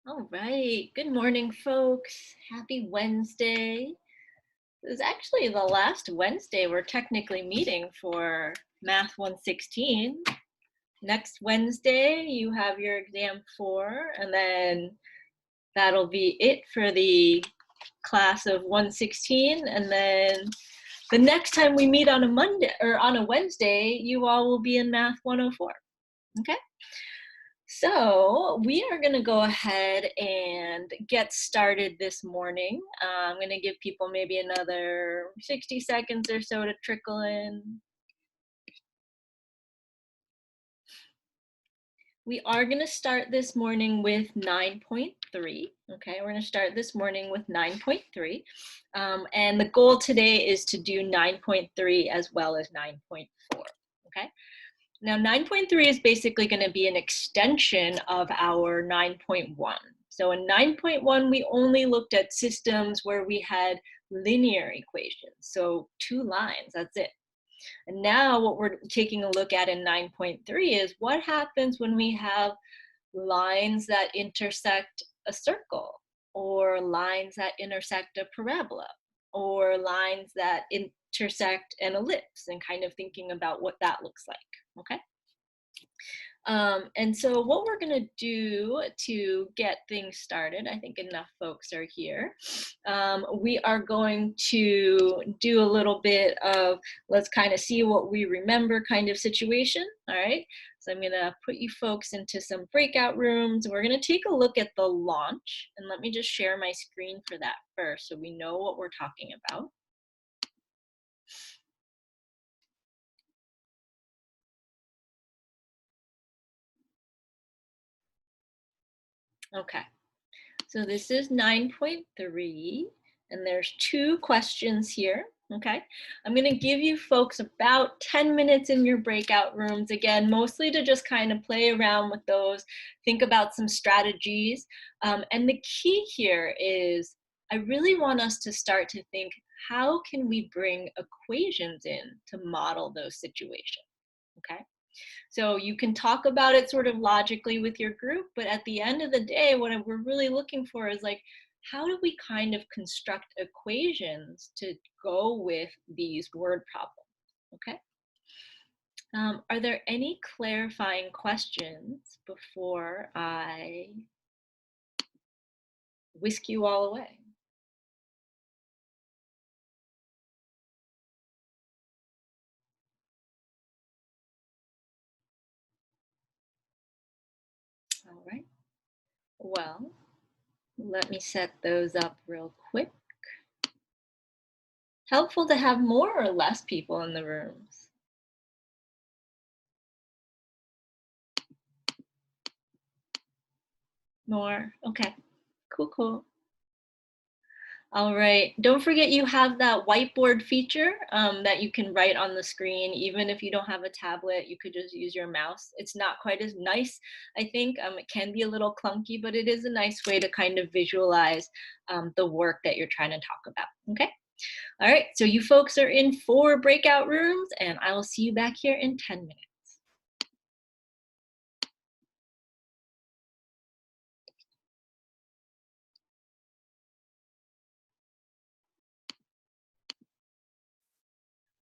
All right. Good morning, folks. Happy Wednesday. This is actually the last Wednesday we're technically meeting for Math 116. Next Wednesday, you have your exam 4, and then that'll be it for the class of 116. And then the next time we meet on a Monday or on a Wednesday, you all will be in Math 104. Okay? So we are going to go ahead and get started this morning. I'm going to give people maybe another 60 seconds or so to trickle in. We are going to start this morning with 9.3. Okay, we're going to start this morning with 9.3. And the goal today is to do 9.3 as well as 9.4. Okay. Now 9.3 is basically going to be an extension of our 9.1. So in 9.1, we only looked at systems where we had linear equations. So 2 lines, that's it. And now what we're taking a look at in 9.3 is what happens when we have lines that intersect a circle, or lines that intersect a parabola, or lines that intersect an ellipse, and kind of thinking about what that looks like. Okay. And so what we're going to do to get things started, I think enough folks are here. We are going to do a little bit of let's kind of see what we remember kind of situation. All right. So I'm going to put you folks into some breakout rooms. We're going to take a look at the launch. And let me just share my screen for that first so we know what we're talking about. Okay. So this is 9.3, and there's 2 questions here, okay? I'm gonna give you folks about 10 minutes in your breakout rooms, again, mostly to just kind of play around with those, think about some strategies. And the key here is I really want us to start to think, how can we bring equations in to model those situations, okay? So you can talk about it sort of logically with your group, but at the end of the day, what we're really looking for is like, how do we kind of construct equations to go with these word problems, okay? Are there any clarifying questions before I whisk you all away? All right, well, let me set those up real quick. Helpful to have more or less people in the rooms? More, okay, cool. All right. Don't forget you have that whiteboard feature that you can write on the screen. Even if you don't have a tablet, you could just use your mouse. It's not quite as nice, I think. It can be a little clunky, but it is a nice way to kind of visualize the work that you're trying to talk about. Okay. All right. So you folks are in 4 breakout rooms, and I will see you back here in 10 minutes.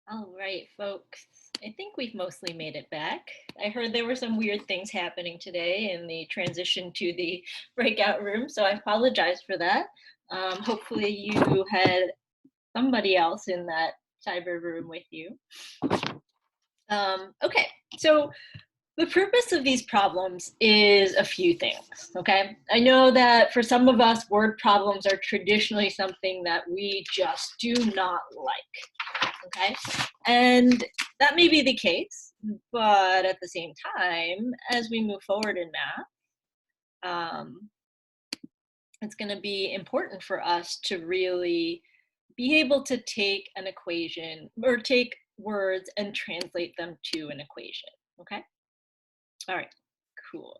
All right, folks. I think we've mostly made it back. I heard there were some weird things happening today in the transition to the breakout room, so I apologize for that. Hopefully you had somebody else in that cyber room with you. Okay, so the purpose of these problems is a few things, okay? I know that for some of us, word problems are traditionally something that we just do not like, okay? And that may be the case, but at the same time, as we move forward in math, it's gonna be important for us to really be able to take an equation or take words and translate them to an equation, okay? All right, cool.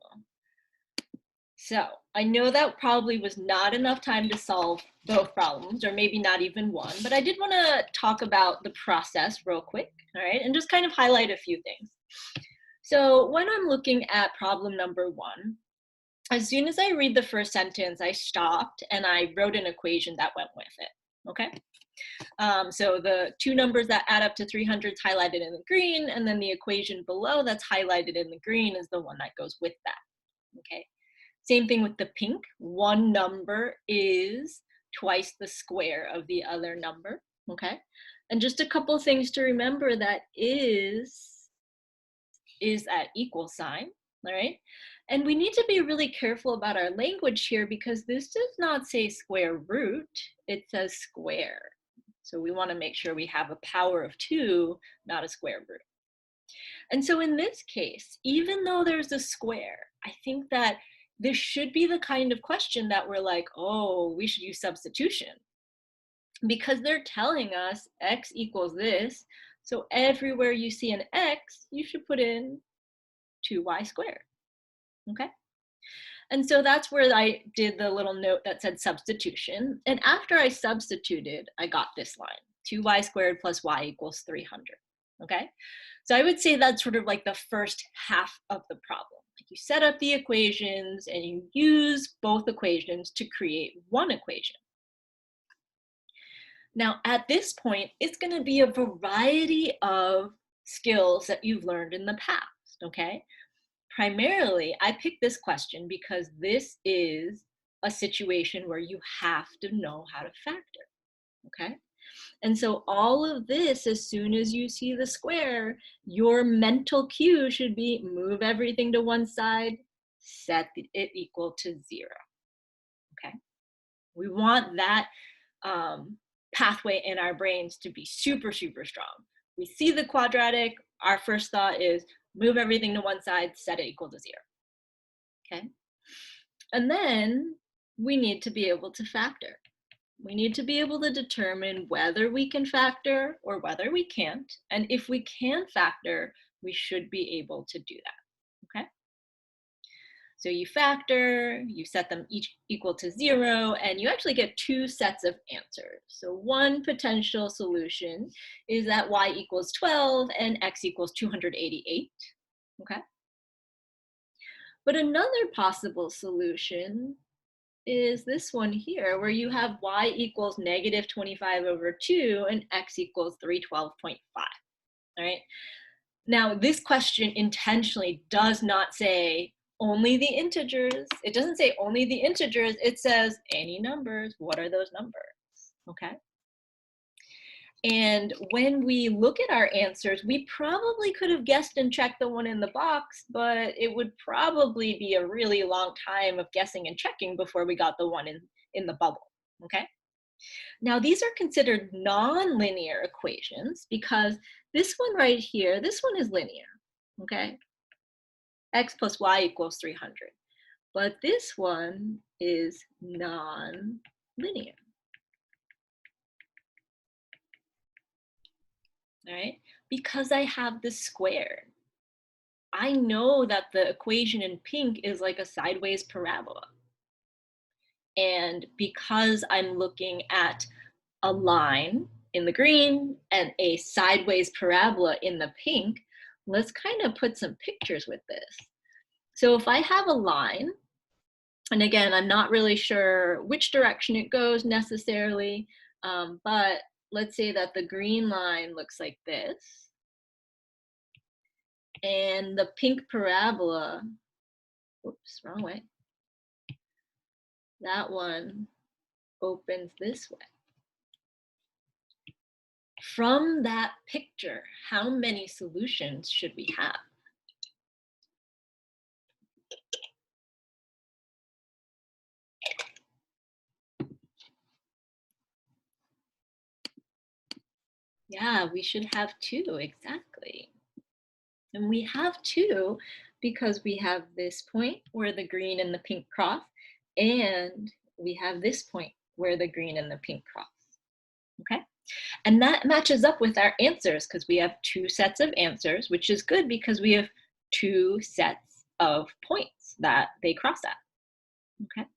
So I know that probably was not enough time to solve both problems, or maybe not even one, but I did want to talk about the process real quick, all right, and just kind of highlight a few things. So when I'm looking at problem number 1, as soon as I read the first sentence, I stopped and I wrote an equation that went with it, okay? So the two numbers that add up to 300 is highlighted in the green, and then the equation below that's highlighted in the green is the one that goes with that, okay? Same thing with the pink. One number is twice the square of the other number, okay? And just a couple things to remember, that is at equal sign, all right? And we need to be really careful about our language here, because this does not say square root, it says square. So we want to make sure we have a power of 2, not a square root. And so in this case, even though there's a square, I think that this should be the kind of question that we're like, oh, we should use substitution. Because they're telling us x equals this, so everywhere you see an x, you should put in 2y squared, okay? And so that's where I did the little note that said substitution. And after I substituted, I got this line, 2y squared plus y equals 300, okay? So I would say that's sort of like the first half of the problem. Like, you set up the equations and you use both equations to create one equation. Now, at this point, it's going to be a variety of skills that you've learned in the past, okay? Primarily, I picked this question because this is a situation where you have to know how to factor, okay? And so all of this, as soon as you see the square, your mental cue should be move everything to one side, set it equal to 0, okay? We want that pathway in our brains to be super, super strong. We see the quadratic, our first thought is move everything to one side, set it equal to 0, okay? And then we need to be able to factor. We need to be able to determine whether we can factor or whether we can't. And if we can factor, we should be able to do that, okay? So you factor, you set them each equal to 0, and you actually get 2 sets of answers. So one potential solution is that y equals 12 and x equals 288, okay? But another possible solution is this one here, where you have y equals negative 25 over 2 and x equals 312.5, all right? Now, this question intentionally does not say only the integers. It doesn't say only the integers. It says any numbers. What are those numbers? Okay. And when we look at our answers, we probably could have guessed and checked the one in the box, but it would probably be a really long time of guessing and checking before we got the one in the bubble, okay? Now, these are considered nonlinear equations because this one right here, this one is linear, okay? X plus y equals 300. But this one is non-linear. All right, because I have the square. I know that the equation in pink is like a sideways parabola. And because I'm looking at a line in the green and a sideways parabola in the pink, let's kind of put some pictures with this. So if I have a line, and again, I'm not really sure which direction it goes necessarily, but let's say that the green line looks like this. And the pink parabola, oops, wrong way. That one opens this way. From that picture, how many solutions should we have? Yeah, we should have 2, exactly. And we have 2 because we have this point where the green and the pink cross, and we have this point where the green and the pink cross, okay? And that matches up with our answers because we have 2 sets of answers, which is good because we have 2 sets of points that they cross at, okay?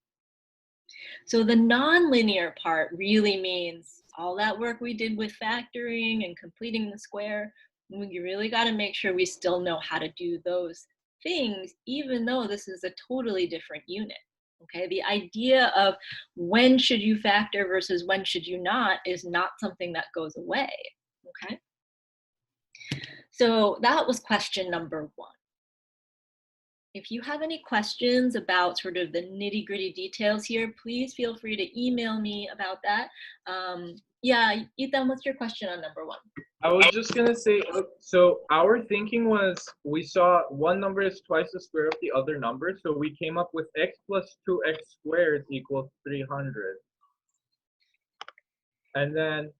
So the nonlinear part really means all that work we did with factoring and completing the square, we really got to make sure we still know how to do those things, even though this is a totally different unit. Okay, the idea of when should you factor versus when should you not is not something that goes away. Okay, so that was question number one. If you have any questions about sort of the nitty gritty details here, please feel free to email me about that. Yeah, Ethan, what's your question on number one? I was just gonna say, so our thinking was we saw one number is twice the square of the other number, so we came up with x plus 2x squared equals 300. And then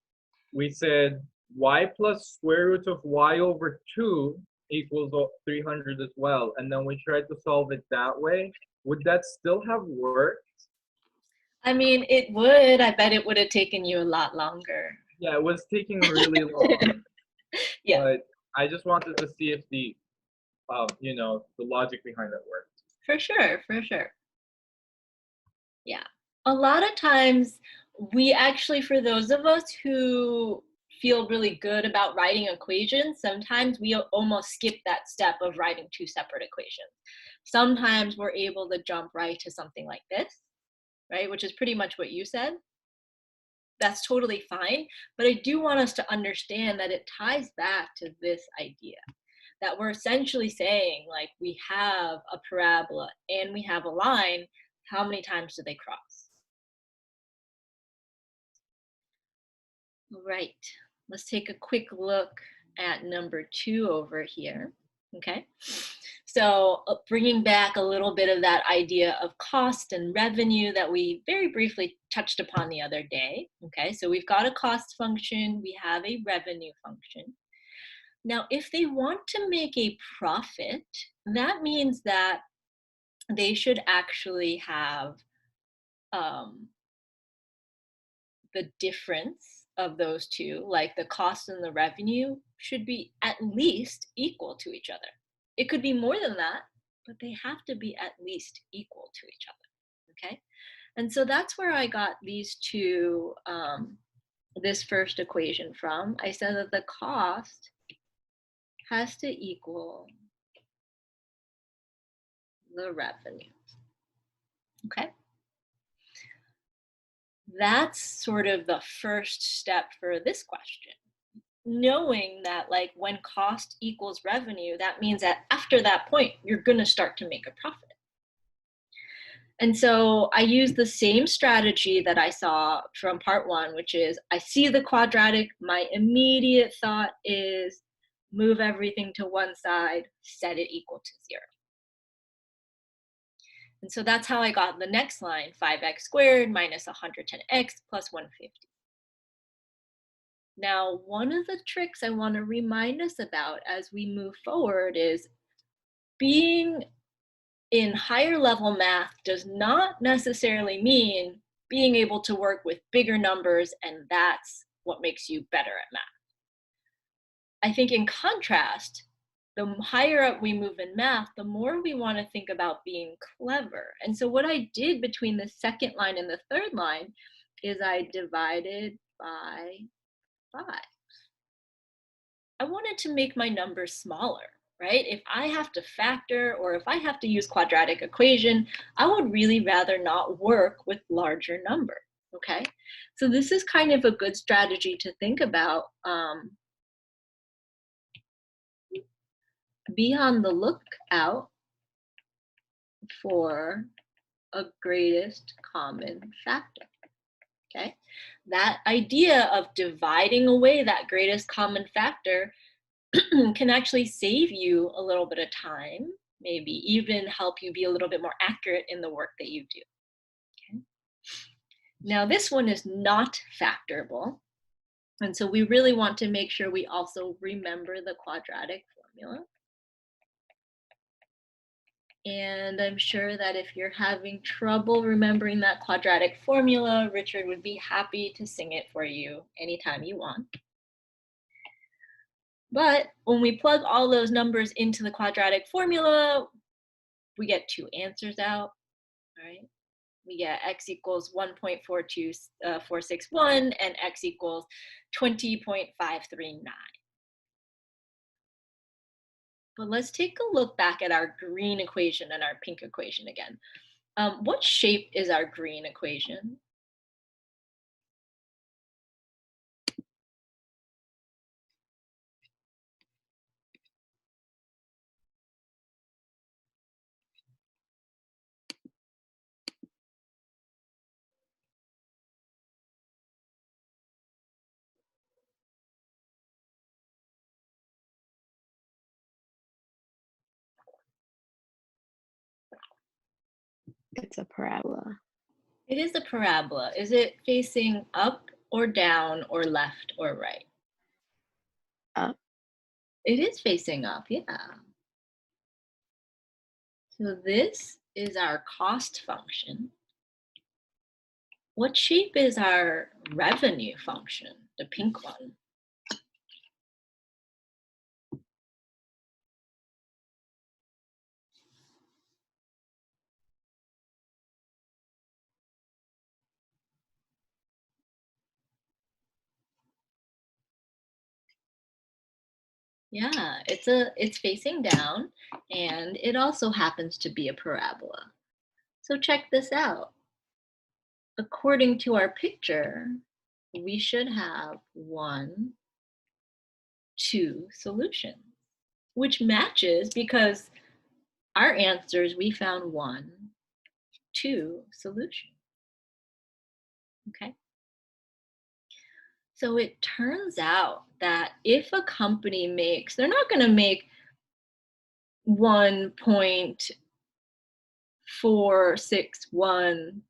we said y plus square root of y over 2 equals 300 as well. And then we tried to solve it that way. Would that still have worked? I mean, it would. I bet it would have taken you a lot longer. Yeah, it was taking really long. Yeah. But I just wanted to see if the, the logic behind it worked. For sure, for sure. Yeah. A lot of times we actually, for those of us who feel really good about writing equations, sometimes we almost skip that step of writing two separate equations. Sometimes we're able to jump right to something like this, right? Which is pretty much what you said. That's totally fine. But I do want us to understand that it ties back to this idea that we're essentially saying, like, we have a parabola and we have a line. How many times do they cross? All right, let's take a quick look at number 2 over here. Okay, so bringing back a little bit of that idea of cost and revenue that we very briefly touched upon the other day. Okay, so we've got a cost function, we have a revenue function. Now, if they want to make a profit, that means that they should actually have the difference of those two, like the cost and the revenue, should be at least equal to each other. It could be more than that, but they have to be at least equal to each other. Okay, and so that's where I got these two, this first equation from. I said that the cost has to equal the revenue. Okay, that's sort of the first step for this question. Knowing that, like, when cost equals revenue, that means that after that point, you're going to start to make a profit. And so I use the same strategy that I saw from part one, which is I see the quadratic. My immediate thought is move everything to one side, set it equal to 0. And so that's how I got the next line, 5x squared minus 110x plus 150. Now, one of the tricks I want to remind us about as we move forward is being in higher level math does not necessarily mean being able to work with bigger numbers and that's what makes you better at math. I think in contrast, the higher up we move in math, the more we want to think about being clever. And so what I did between the second line and the third line is I divided by 5. I wanted to make my numbers smaller, right? If I have to factor or if I have to use quadratic equation, I would really rather not work with larger numbers, okay? So this is kind of a good strategy to think about. Be on the lookout for a greatest common factor, okay? That idea of dividing away that greatest common factor can actually save you a little bit of time, maybe even help you be a little bit more accurate in the work that you do. Okay. Now this one is not factorable. And so we really want to make sure we also remember the quadratic formula. And I'm sure that if you're having trouble remembering that quadratic formula, Richard would be happy to sing it for you anytime you want. But when we plug all those numbers into the quadratic formula, we get 2 answers out, right? We get x equals 1.42461 and x equals 20.539. But let's take a look back at our green equation and our pink equation again. What shape is our green equation? It's a parabola. It is a parabola. Is it facing up or down or left or right? Up. It is facing up, yeah. So this is our cost function. What shape is our revenue function, the pink one? Yeah, it's facing down, and it also happens to be a parabola. So check this out. According to our picture, we should have 1, 2 solutions, which matches because our answers, we found 1, 2 solutions. Okay. So it turns out that if a company makes, they're not going to make 1.461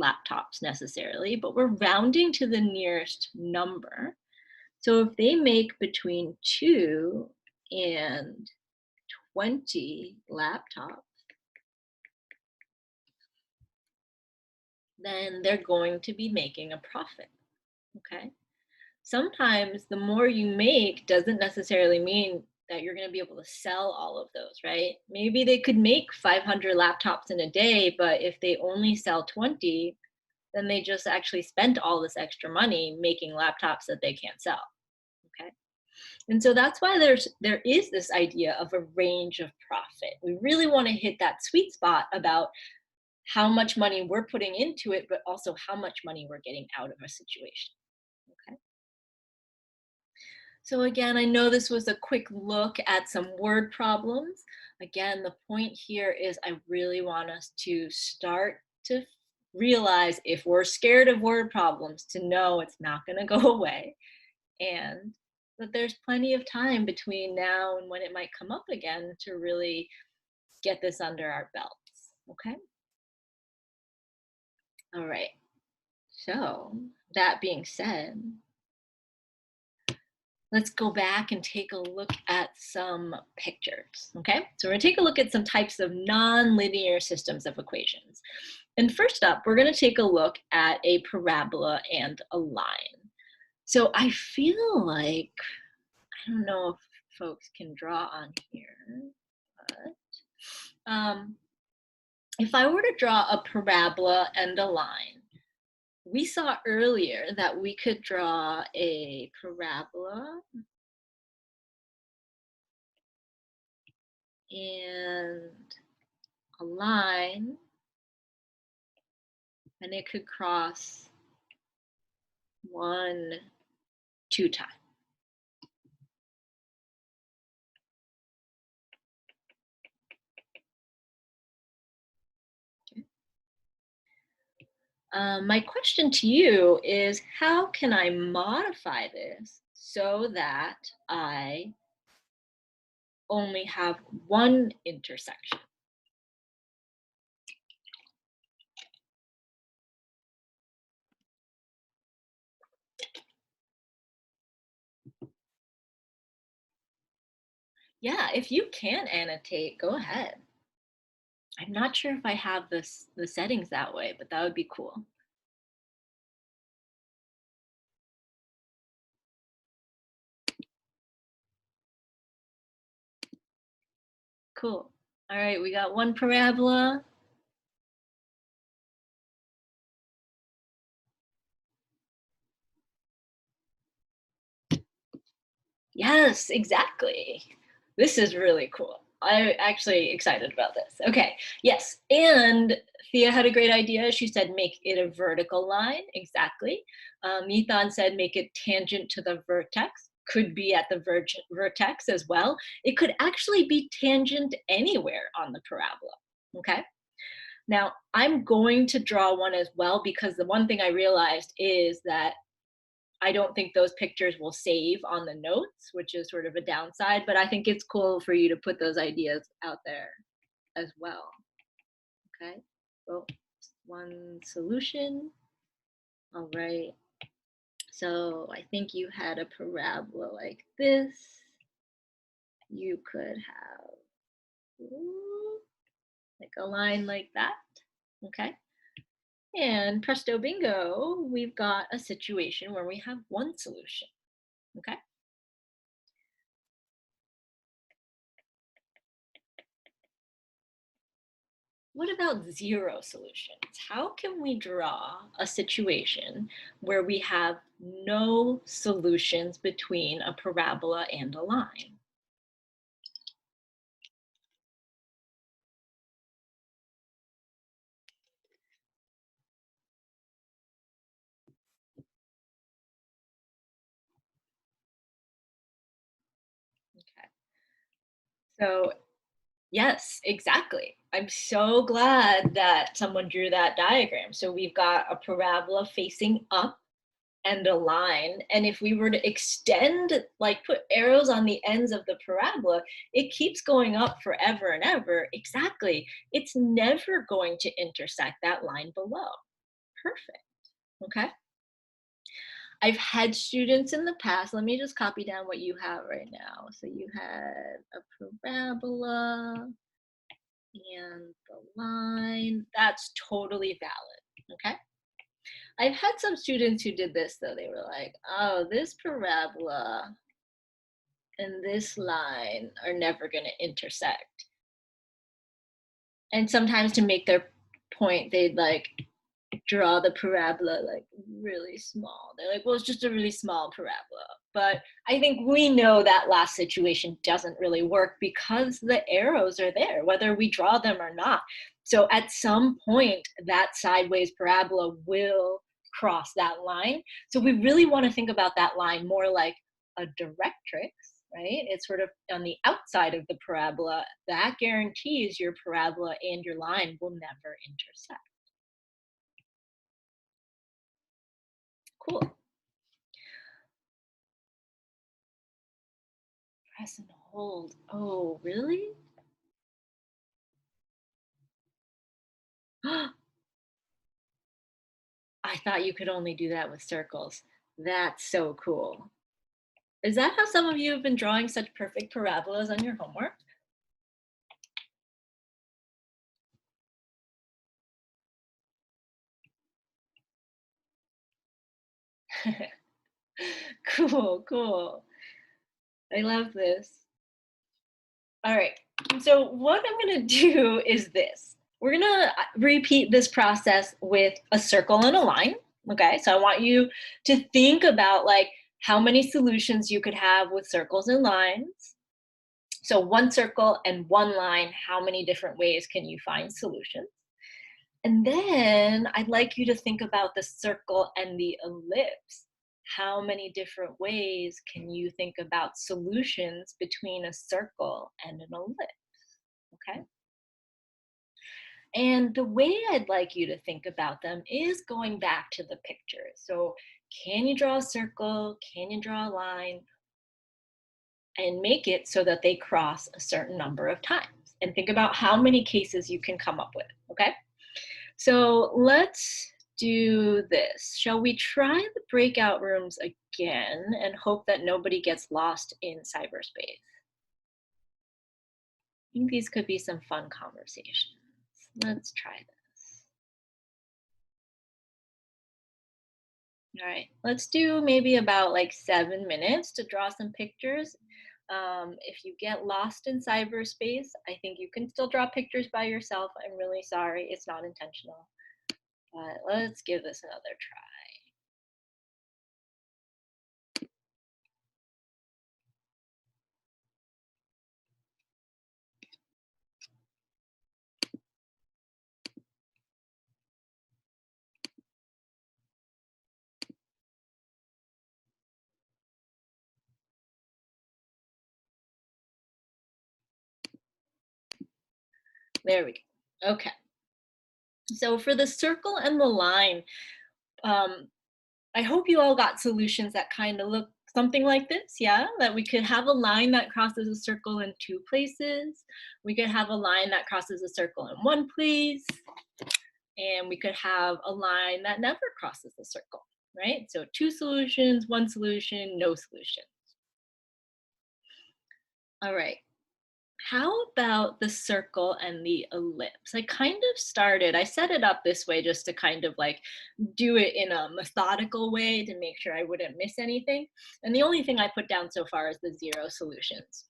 laptops necessarily, but we're rounding to the nearest number. So if they make between 2 and 20 laptops, then they're going to be making a profit. Okay. Sometimes the more you make doesn't necessarily mean that you're going to be able to sell all of those, right? Maybe they could make 500 laptops in a day, but if they only sell 20, then they just actually spent all this extra money making laptops that they can't sell. Okay. And so that's why there is this idea of a range of profit. We really want to hit that sweet spot about how much money we're putting into it, but also how much money we're getting out of a situation. Okay. So again, I know this was a quick look at some word problems. Again, the point here is I really want us to start to realize if we're scared of word problems, to know it's not going to go away, and that there's plenty of time between now and when it might come up again to really get this under our belts. Okay. All right. So that being said, let's go back and take a look at some pictures, okay? So we're gonna take a look at some types of nonlinear systems of equations. And first up, we're gonna take a look at a parabola and a line. So I feel like, I don't know if folks can draw on here, but if I were to draw a parabola and a line, we saw earlier that we could draw a parabola and a line, and it could cross 1, 2 times. Okay. My question to you is, how can I modify this so that I only have one intersection? Yeah, if you can annotate, go ahead. I'm not sure if I have the settings that way, but that would be cool. Cool. All right, we got one parabola. Yes, exactly. This is really cool. I'm actually excited about this. Okay, yes, and Thea had a great idea. She said make it a vertical line, exactly. Ethan said make it tangent to the vertex, could be at the vertex as well. It could actually be tangent anywhere on the parabola, okay? Now, I'm going to draw one as well because the one thing I realized is that I don't think those pictures will save on the notes, which is sort of a downside, but I think it's cool for you to put those ideas out there as well. Okay, so one solution. All right, so I think you had a parabola like this. You could have like a line like that, okay? And presto bingo, we've got a situation where we have one solution, okay? What about zero solutions? How can we draw a situation where we have no solutions between a parabola and a line? Okay. So yes, exactly. I'm so glad that someone drew that diagram. So we've got a parabola facing up and a line. And if we were to extend, like put arrows on the ends of the parabola, it keeps going up forever and ever. Exactly. It's never going to intersect that line below. Perfect. Okay. I've had students in the past, let me just copy down what you have right now. So you had a parabola and the line. That's totally valid. Okay. I've had some students who did this though. They were like, oh, this parabola and this line are never going to intersect. And sometimes to make their point, they'd like draw the parabola like really small. They're like, well, it's just a really small parabola. But I think we know that last situation doesn't really work because the arrows are there, whether we draw them or not. So at some point, that sideways parabola will cross that line. So we really want to think about that line more like a directrix, right? It's sort of on the outside of the parabola. That guarantees your parabola and your line will never intersect. Cool. Press and hold. Oh, really? I thought you could only do that with circles. That's so cool. Is that how some of you have been drawing such perfect parabolas on your homework? Cool, cool. I love this. All right, so what I'm gonna do is this. We're gonna repeat this process with a circle and a line, okay? So I want you to think about like how many solutions you could have with circles and lines. So one circle and one line, how many different ways can you find solutions? And then I'd like you to think about the circle and the ellipse. How many different ways can you think about solutions between a circle and an ellipse? Okay. And the way I'd like you to think about them is going back to the picture. So can you draw a circle? Can you draw a line? And make it so that they cross a certain number of times. And think about how many cases you can come up with, okay? So let's do this. Shall we try the breakout rooms again and hope that nobody gets lost in cyberspace? I think these could be some fun conversations. Let's try this. All right, let's do maybe about like 7 minutes to draw some pictures. If you get lost in cyberspace, I think you can still draw pictures by yourself. I'm really sorry, it's not intentional. But let's give this another try. There we go. Okay. So for the circle and the line, um, I hope you all got solutions that kind of look something like this, yeah? That we could have a line that crosses a circle in two places. We could have a line that crosses a circle in one place. And we could have a line that never crosses the circle, right? So two solutions, one solution, no solution. All right. How about the circle and the ellipse? I set it up this way just to kind of like do it in a methodical way to make sure I wouldn't miss anything. And the only thing I put down so far is the 0 solutions.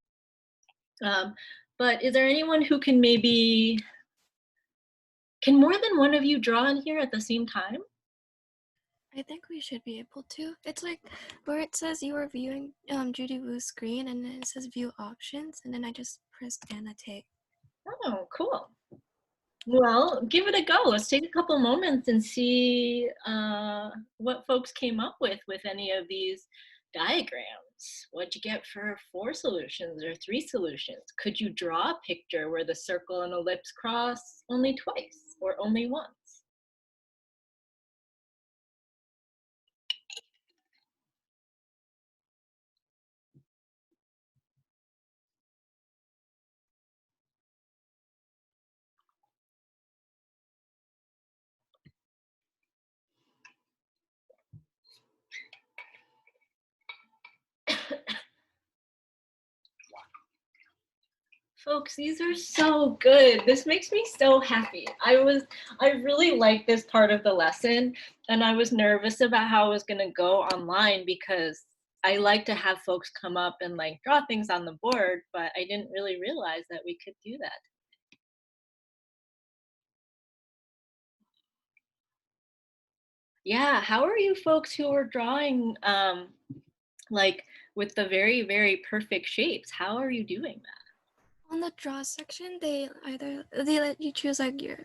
But is there anyone who can can more than one of you draw in here at the same time? I think we should be able to. It's like where it says you are viewing Judy Wu's screen, and then it says view options, and then I just pressed annotate. Oh, cool. Well, give it a go. Let's take a couple moments and see what folks came up with any of these diagrams. What'd you get for 4 solutions or 3 solutions? Could you draw a picture where the circle and ellipse cross only twice or only once? Folks, these are so good. This makes me so happy. I really like this part of the lesson, and I was nervous about how it was going to go online because I like to have folks come up and like draw things on the board, but I didn't really realize that we could do that. Yeah, how are you folks who are drawing like with the very, very perfect shapes? How are you doing that? On the draw section, they let you choose like your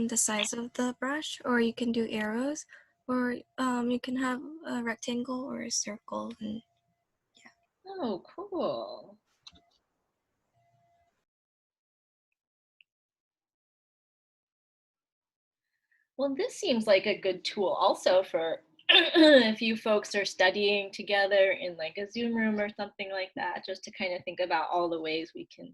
the size of the brush, or you can do arrows, or you can have a rectangle or a circle, and Oh, cool. Well, this seems like a good tool also for if you folks are studying together in like a Zoom room or something like that, just to kind of think about all the ways we can.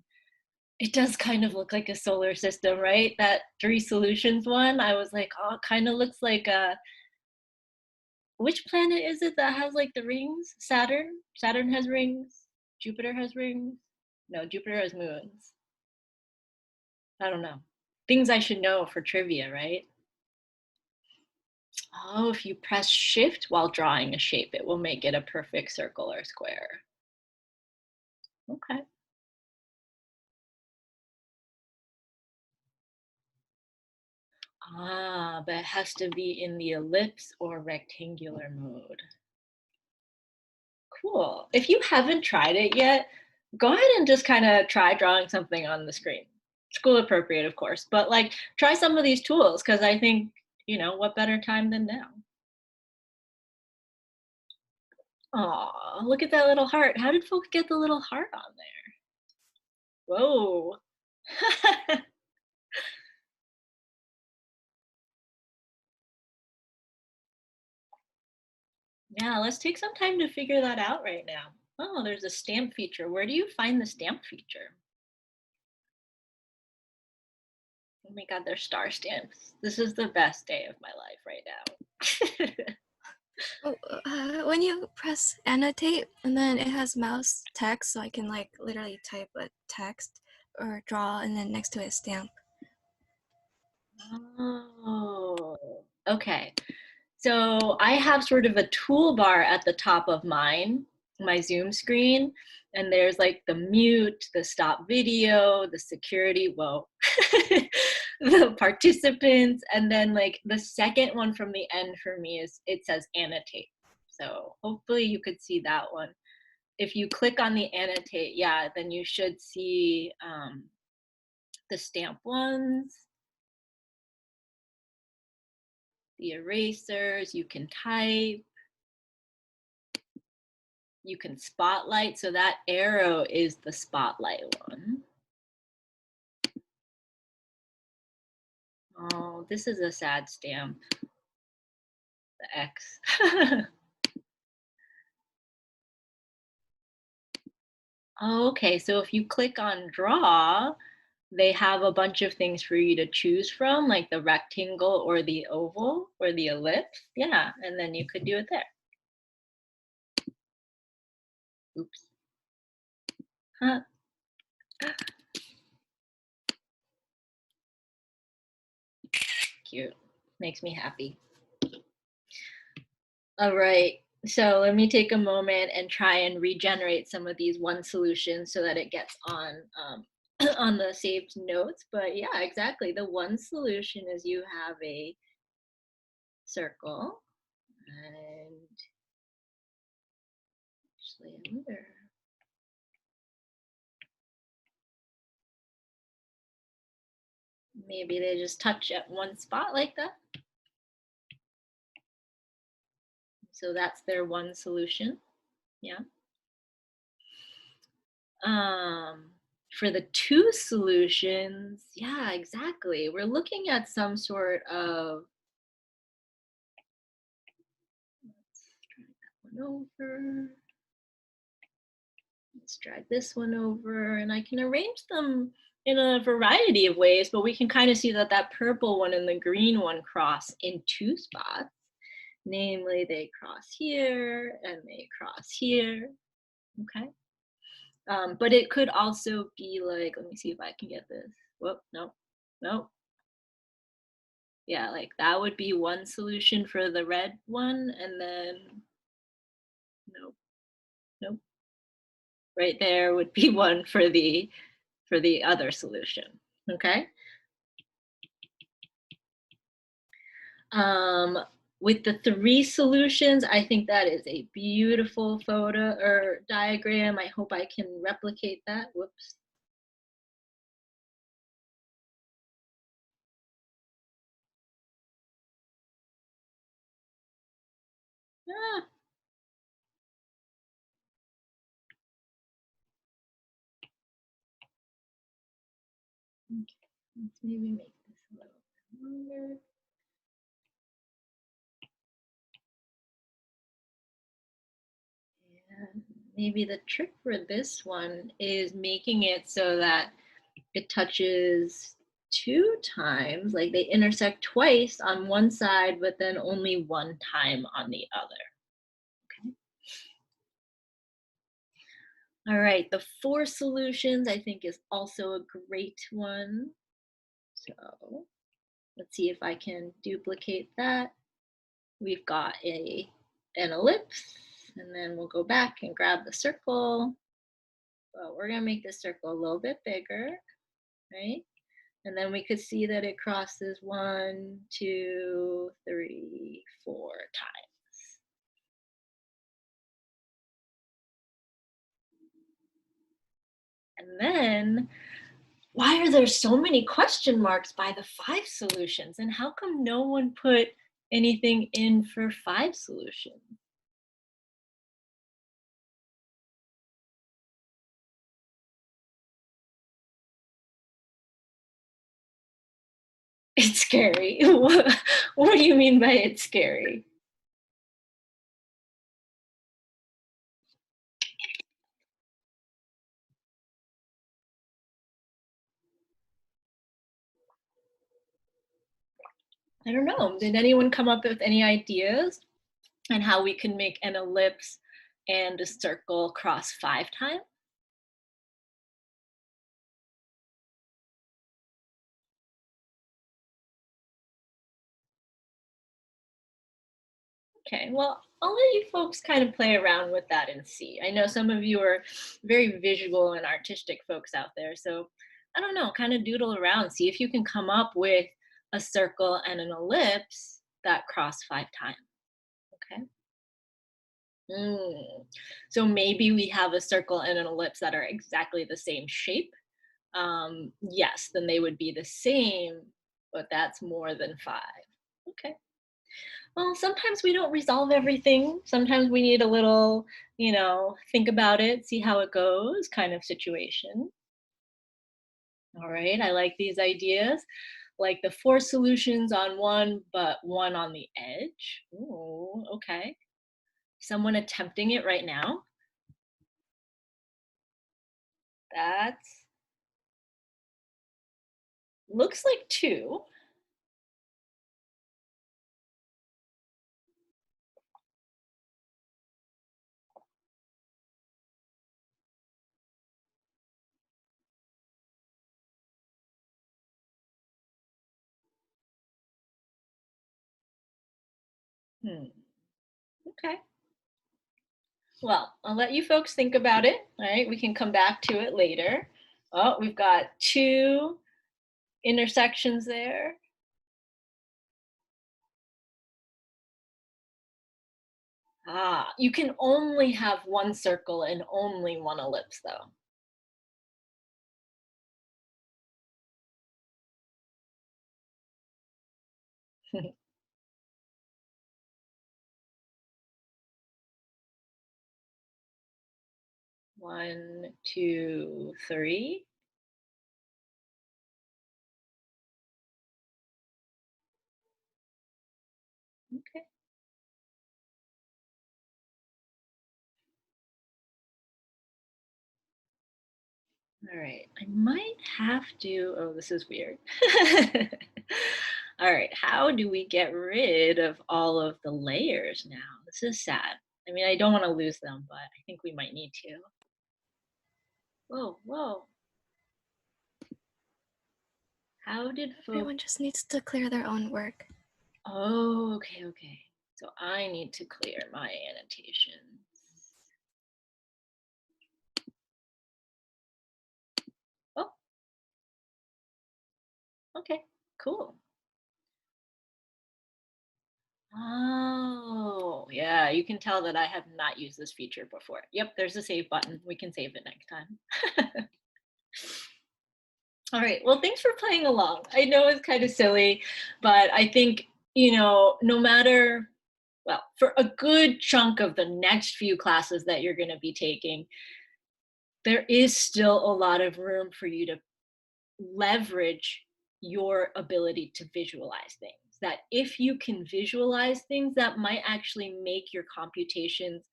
It does kind of look like a solar system, right? That 3 solutions one, I was like, oh, it kind of looks like a. Which planet is it that has like the rings? Saturn? Saturn has rings. Jupiter has rings. No, Jupiter has moons. I don't know. Things I should know for trivia, right? Oh, if you press shift while drawing a shape, it will make it a perfect circle or square. Okay. Ah, but it has to be in the ellipse or rectangular mode. Cool. If you haven't tried it yet, go ahead and just kind of try drawing something on the screen. School appropriate, of course, but like try some of these tools because I think, what better time than now? Aw, look at that little heart. How did folks get the little heart on there? Whoa. Yeah, let's take some time to figure that out right now. Oh, there's a stamp feature. Where do you find the stamp feature? Oh my God, there's star stamps. This is the best day of my life right now. when you press annotate, and then it has mouse text, so I can like literally type a text or draw, and then next to it stamp. Oh, okay. So I have sort of a toolbar at the top of my Zoom screen, and there's like the mute, the stop video, the security, whoa, the participants, and then like the second one from the end for me it says annotate. So hopefully you could see that one. If you click on the annotate, yeah, then you should see the stamp ones, the erasers, you can type, you can spotlight. So that arrow is the spotlight one. Oh, this is a sad stamp. The X. Okay, so if you click on draw, they have a bunch of things for you to choose from, like the rectangle or the oval or the ellipse. Yeah, and then you could do it there. Oops. Huh. Cute. Makes me happy. All right. So let me take a moment and try and regenerate some of these one solutions so that it gets on on the saved notes. But yeah, exactly. The one solution is you have a circle and actually I wonder. Maybe they just touch at one spot like that. So that's their one solution. Yeah. For the two solutions, yeah, exactly. We're looking at some sort of, let's drag that one over. Let's drag this one over, and I can arrange them in a variety of ways, but we can kind of see that that purple one and the green one cross in two spots. Namely, they cross here and they cross here, okay? But it could also be like, let me see if I can get this. Whoop, nope, nope. Yeah, like that would be one solution for the red one, and then nope, nope. Right there would be one for the other solution. Okay. With the three solutions, I think that is a beautiful photo or diagram. I hope I can replicate that. Whoops. Ah. Okay. Let's maybe make this a little bit longer. And maybe the trick for this one is making it so that it touches two times, like they intersect twice on one side, but then only one time on the other. Okay. All right, the four solutions I think is also a great one. So let's see if I can duplicate that. We've got an ellipse, and then we'll go back and grab the circle. But we're gonna make this circle a little bit bigger, right? And then we could see that it crosses 1, 2, 3, 4 times. And then, why are there so many question marks by the 5 solutions? And how come no one put anything in for 5 solutions? It's scary. What do you mean by it's scary? I don't know. Did anyone come up with any ideas on how we can make an ellipse and a circle cross 5 times? Okay, well, I'll let you folks kind of play around with that and see. I know some of you are very visual and artistic folks out there, so I don't know, kind of doodle around, see if you can come up with a circle and an ellipse that cross 5 times. Okay. Mm. So maybe we have a circle and an ellipse that are exactly the same shape. Yes, then they would be the same, but that's more than 5. Okay. Well, sometimes we don't resolve everything. Sometimes we need a little, think about it, see how it goes kind of situation. All right, I like these ideas. like the 4 solutions on one, but one on the edge. Ooh, okay. Someone attempting it right now? That's looks like 2. Okay. Well, I'll let you folks think about it. All right, we can come back to it later. Oh, we've got 2 intersections there. Ah, you can only have 1 circle and only 1 ellipse though. One, two, three. Okay. All right, I might have to, oh, this is weird. All right, how do we get rid of all of the layers now? This is sad. I mean, I don't want to lose them, but I think we might need to. Whoa, whoa. How did folks? Everyone just needs to clear their own work. Oh, okay, okay. So I need to clear my annotations. Oh. Okay, cool. Oh, yeah, you can tell that I have not used this feature before. Yep, there's a save button. We can save it next time. All right, well, thanks for playing along. I know it's kind of silly, but I think, you know, no matter, well, for a good chunk of the next few classes that you're going to be taking, there is still a lot of room for you to leverage your ability to visualize things. That if you can visualize things, that might actually make your computations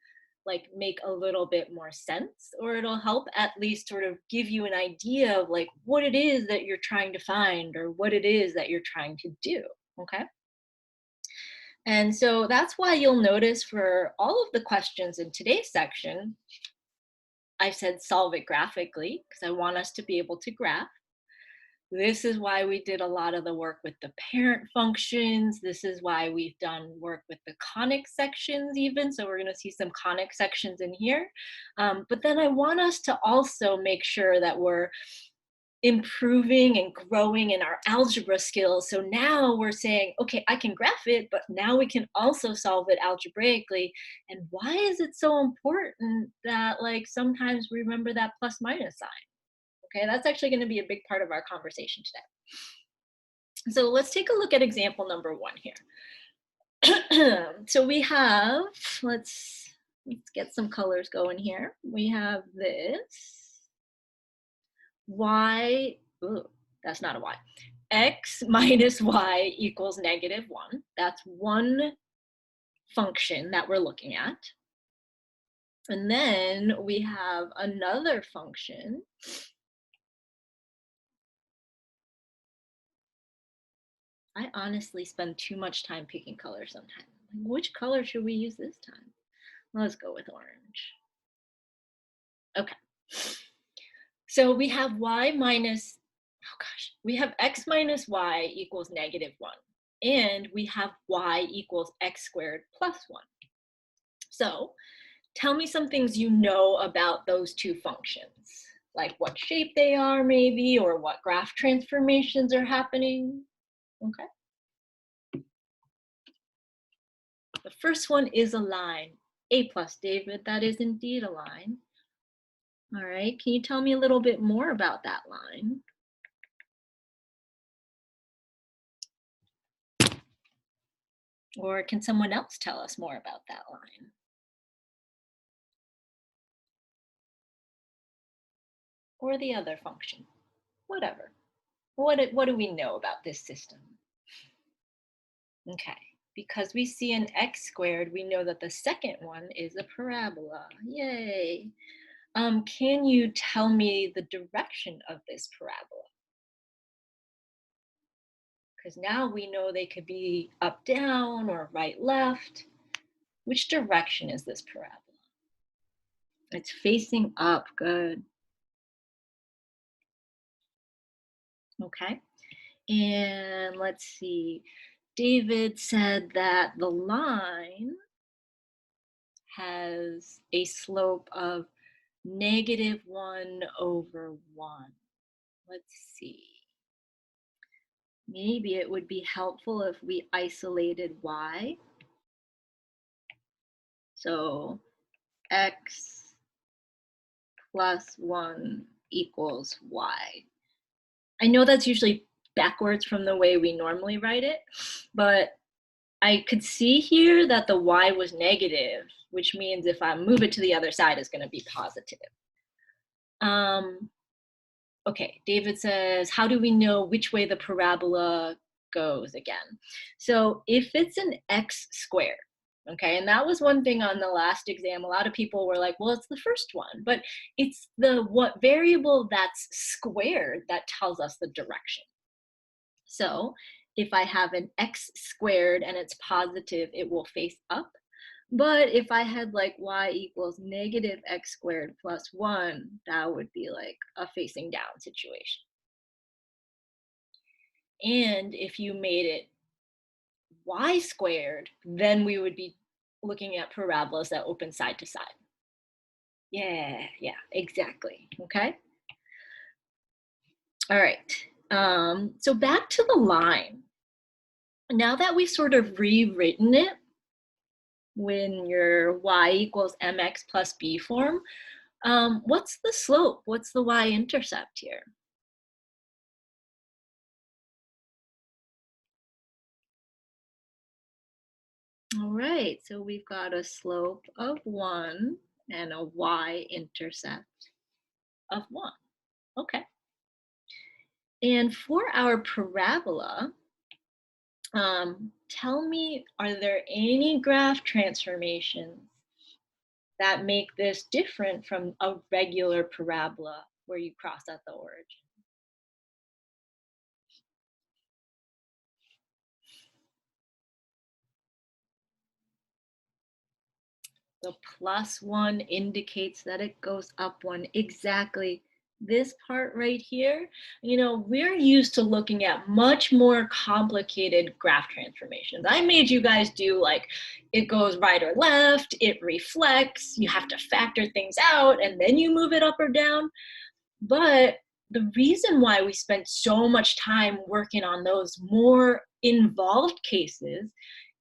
like make a little bit more sense, or it'll help at least sort of give you an idea of like what it is that you're trying to find or what it is that you're trying to do. Okay. And so that's why you'll notice for all of the questions in today's section, I said solve it graphically because I want us to be able to graph. This is why we did a lot of the work with the parent functions. This is why we've done work with the conic sections even. So we're going to see some conic sections in here. But then I want us to also make sure that we're improving and growing in our algebra skills. So now we're saying, okay, I can graph it, but now we can also solve it algebraically. And why is it so important that like sometimes we remember that plus minus sign? Okay, that's actually going to be a big part of our conversation today. So let's take a look at example number 1 here. So we have, let's get some colors going here. We have this y, ooh, that's not a y, x minus y equals -1. That's one function that we're looking at. And then we have another function. I honestly spend too much time picking colors sometimes. Like, which color should we use this time? Let's go with orange. Okay. So we have y minus, oh gosh, we have x minus y equals -1. And we have y equals x squared plus 1. So tell me some things you know about those two functions. Like what shape they are maybe, or what graph transformations are happening. Okay. The first one is a line. A plus, David, that is indeed a line. All right, can you tell me a little bit more about that line? Or can someone else tell us more about that line? Or the other function, whatever. what do we know about this system? Okay, because we see an x squared, we know that the second one is a parabola. Yay. Can you tell me the direction of this parabola? Because now we know they could be up, down, or right, left. Which direction is this parabola? It's facing up, good. Okay, and let's see. David said that the line has a slope of -1/1. Let's see. Maybe it would be helpful if we isolated y. So x plus 1 equals y. I know that's usually backwards from the way we normally write it, but I could see here that the y was negative, which means if I move it to the other side, it's going to be positive. Okay, David says, how do we know which way the parabola goes again? So if it's an x squared, okay, and that was one thing on the last exam, a lot of people were like, well, it's the first one, but it's the what variable that's squared that tells us the direction. So if I have an x squared and it's positive, it will face up. But if I had like y equals -x squared plus 1, that would be like a facing down situation. And if you made it y squared, then we would be looking at parabolas that open side to side. Yeah, exactly. Okay. All right. So back to the line. Now that we've sort of rewritten it, when your y equals mx plus b form, what's the slope? What's the y-intercept here? All right, so we've got a slope of 1 and a y-intercept of 1. Okay. And for our parabola, tell me, are there any graph transformations that make this different from a regular parabola where you cross at the origin? The +1 indicates that it goes up 1. Exactly. This part right here, you know, we're used to looking at much more complicated graph transformations. I made you guys do like, it goes right or left, it reflects, you have to factor things out, and then you move it up or down. But the reason why we spent so much time working on those more involved cases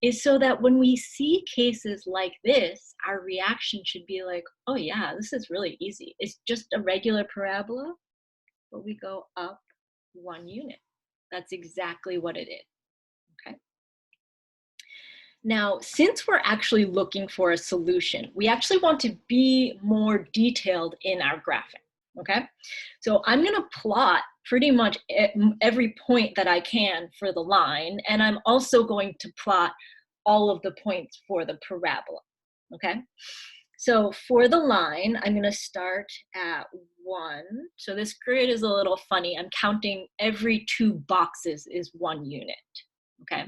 is so that when we see cases like this, our reaction should be like, oh yeah, this is really easy. It's just a regular parabola, but we go up 1 unit. That's exactly what it is, okay? Now, since we're actually looking for a solution, we actually want to be more detailed in our graphing, okay? So I'm gonna plot pretty much every point that I can for the line, and I'm also going to plot all of the points for the parabola, okay? So for the line, I'm gonna start at 1. So this grid is a little funny. I'm counting every 2 boxes is 1 unit, okay?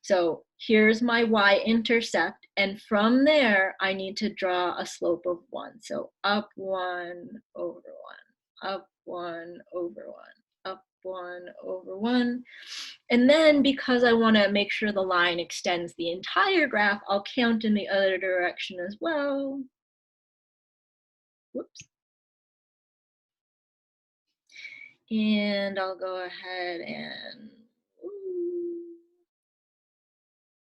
So here's my y-intercept, and from there, I need to draw a slope of 1. So up 1 over 1, up 1 over 1, up 1 over 1. And then because I want to make sure the line extends the entire graph, I'll count in the other direction as well. Whoops. And I'll go ahead and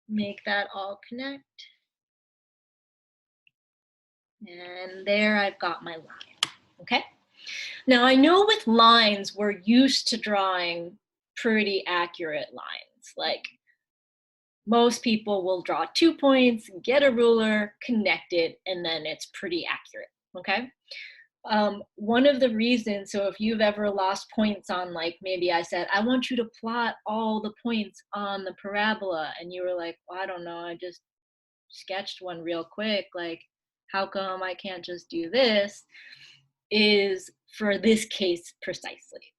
make that all connect. And there I've got my line, okay? Now I know with lines, we're used to drawing pretty accurate lines. Like most people will draw 2 points, get a ruler, connect it, and then it's pretty accurate, okay? One of the reasons, so if you've ever lost points on, like, maybe I said, I want you to plot all the points on the parabola, and you were like, well, I don't know, I just sketched one real quick, like, how come I can't just do this? Is for this case precisely,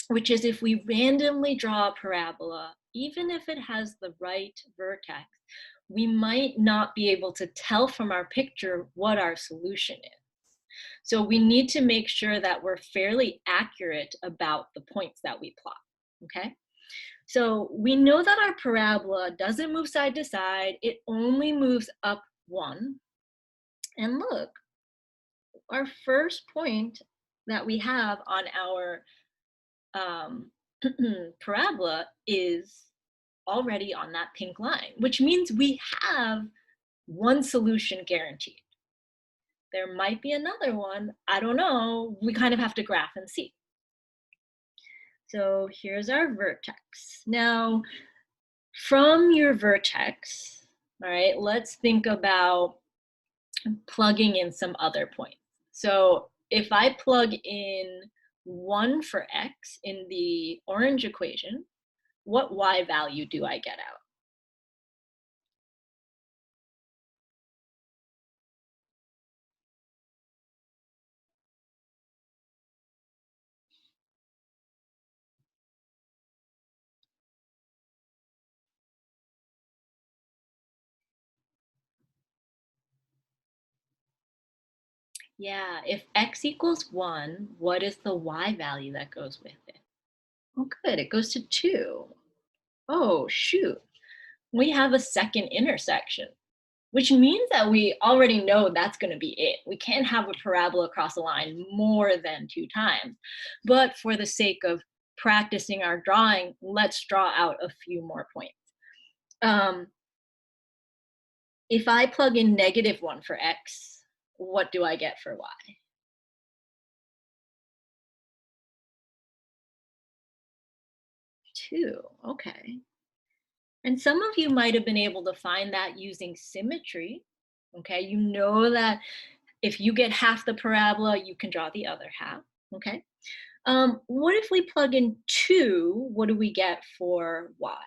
which is if we randomly draw a parabola, even if it has the right vertex, we might not be able to tell from our picture what our solution is. So we need to make sure that we're fairly accurate about the points that we plot, okay? So we know that our parabola doesn't move side to side, it only moves up one. And look, our first point that we have on our parabola is already on that pink line, which means we have one solution guaranteed. There might be another one, I don't know, we kind of have to graph and see. So here's our vertex. Now, from your vertex, all right, let's think about plugging in some other points. So if I plug in 1 for x in the orange equation, what y value do I get out? Yeah, if x equals 1, what is the y value that goes with it? Oh, good, it goes to 2. Oh, shoot. We have a second intersection, which means that we already know that's going to be it. We can't have a parabola across a line more than 2 times. But for the sake of practicing our drawing, let's draw out a few more points. If I plug in -1 for x, what do I get for y? 2, okay. And some of you might have been able to find that using symmetry, okay? You know that if you get half the parabola, you can draw the other half, okay? What if we plug in 2, what do we get for y?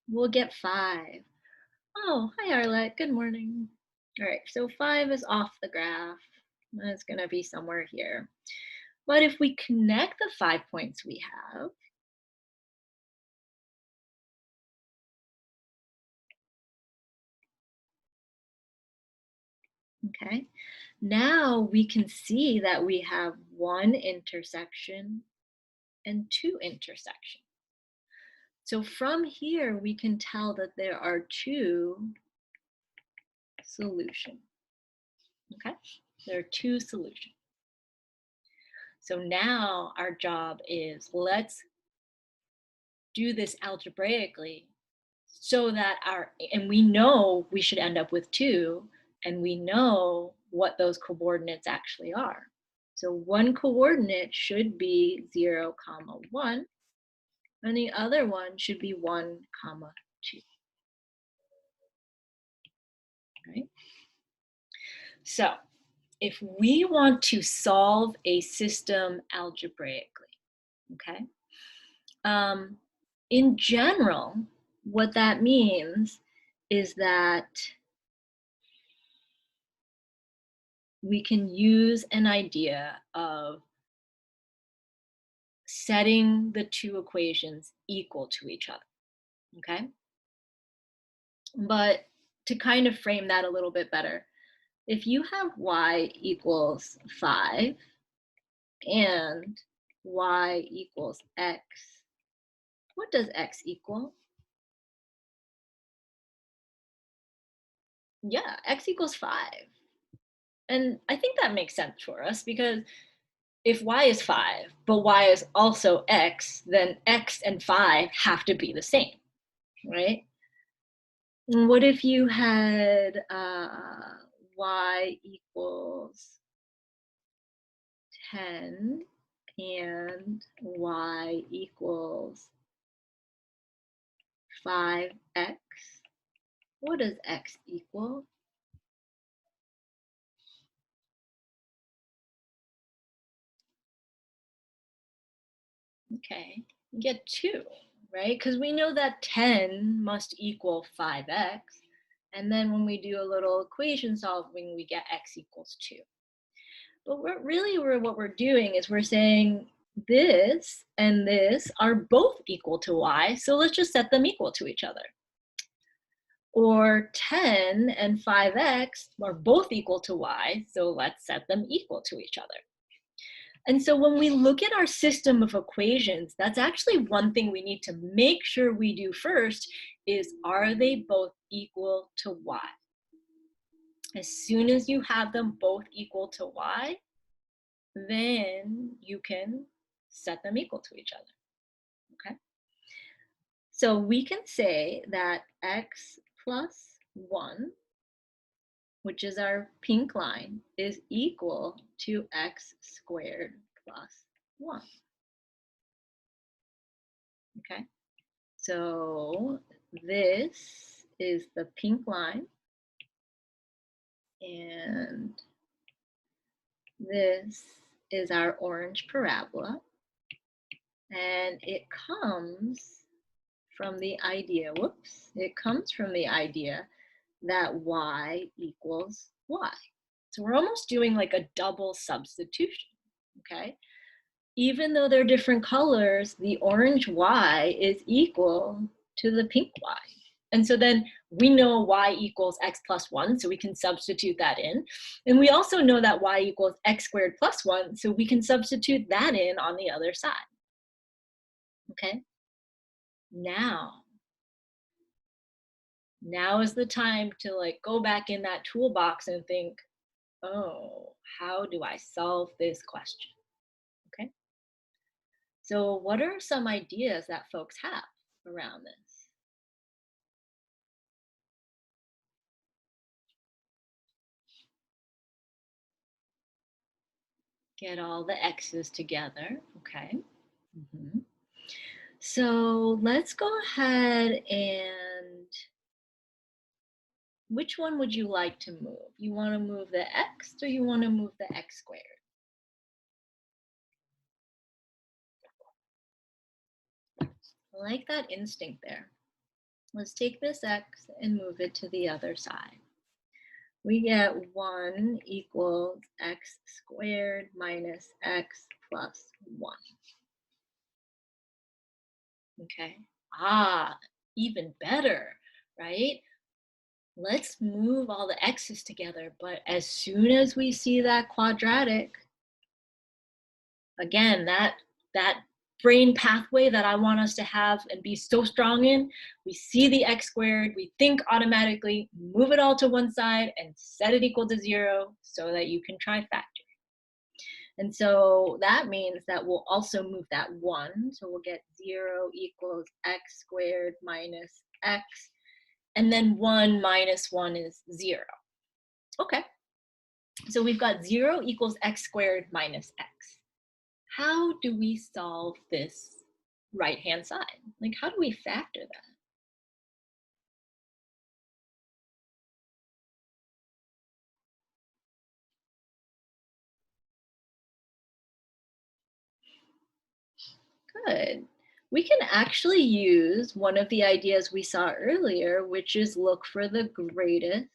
We'll get 5. Oh, hi Arlette, good morning. All right, so 5 is off the graph. It's gonna be somewhere here. But if we connect the 5 points we have, okay, now we can see that we have 1 intersection and 2 intersections. So from here, we can tell that there are 2 solutions, okay? There are 2 solutions. So now our job is, let's do this algebraically so that and we know we should end up with 2, and we know what those coordinates actually are. So one coordinate should be 0, 1, and the other one should be 1, 2. Right? So if we want to solve a system algebraically, okay, in general, what that means is that we can use an idea of setting the 2 equations equal to each other, okay? But to kind of frame that a little bit better, if you have y equals 5 and y equals x, what does x equal? Yeah, x equals 5. And I think that makes sense for us because if y is 5, but y is also x, then x and 5 have to be the same, right? What if you had y equals 10 and y equals 5x? What does x equal? Okay, you get 2, right? Because we know that 10 must equal 5x. And then when we do a little equation solving, we get x equals 2. But what we're doing is we're saying this and this are both equal to y, so let's just set them equal to each other. Or 10 and 5x are both equal to y, so let's set them equal to each other. And so when we look at our system of equations, that's actually one thing we need to make sure we do first is, are they both equal to y? As soon as you have them both equal to y, then you can set them equal to each other, okay? So we can say that x plus 1, which is our pink line, is equal to x squared plus 1. Okay, so this is the pink line, and this is our orange parabola, and it comes from the idea, it comes from the idea that y equals y. So we're almost doing like a double substitution, okay? Even though they're different colors, the orange y is equal to the pink y. And so then we know y equals x plus 1, so we can substitute that in. And we also know that y equals x squared plus 1, so we can substitute that in on the other side. Okay? Now is the time to like go back in that toolbox and think, oh, how do I solve this question? Okay? So what are some ideas that folks have around this? Get all the x's together, okay? So let's go ahead and, which one would you like to move? You want to move the x or you want to move the x squared? I like that instinct there. Let's take this x and move it to the other side. We get 1 equals x squared minus x plus 1. Okay, even better, right? Let's move all the x's together, but as soon as we see that quadratic, again, that brain pathway that I want us to have and be so strong in, we see the x squared, we think automatically, move it all to one side and set it equal to 0 so that you can try factoring. And so that means that we'll also move that 1. So we'll get 0 equals x squared minus x. And then 1 minus 1 is 0. Okay. So we've got 0 equals x squared minus x. How do we solve this right-hand side? Like, how do we factor that? Good. We can actually use one of the ideas we saw earlier, which is look for the greatest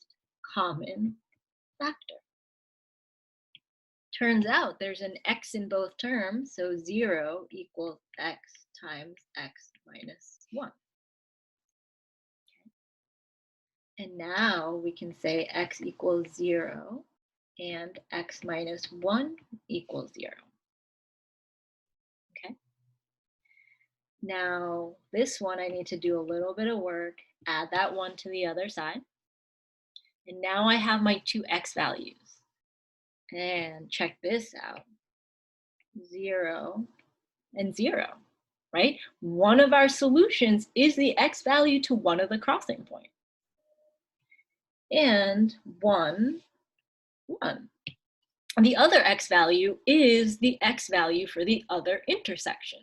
common factor. Turns out there's an x in both terms, so 0 equals x times x minus 1. Okay. And now we can say x equals 0 and x minus 1 equals 0. Okay. Now this one I need to do a little bit of work, add that 1 to the other side. And now I have my two x values. And check this out, 0 and 0, right? One of our solutions is the x value to one of the crossing points. And 1, 1. The other x value is the x value for the other intersection.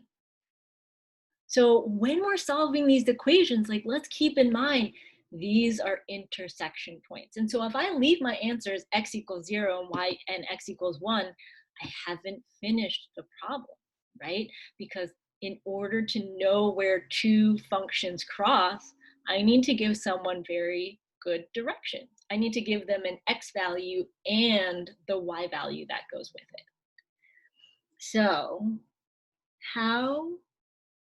So when we're solving these equations, like, let's keep in mind, these are intersection points. And so if I leave my answers x equals 0 and y and x equals 1, I haven't finished the problem, right? Because in order to know where two functions cross, I need to give someone very good directions. I need to give them an x value and the y value that goes with it. So how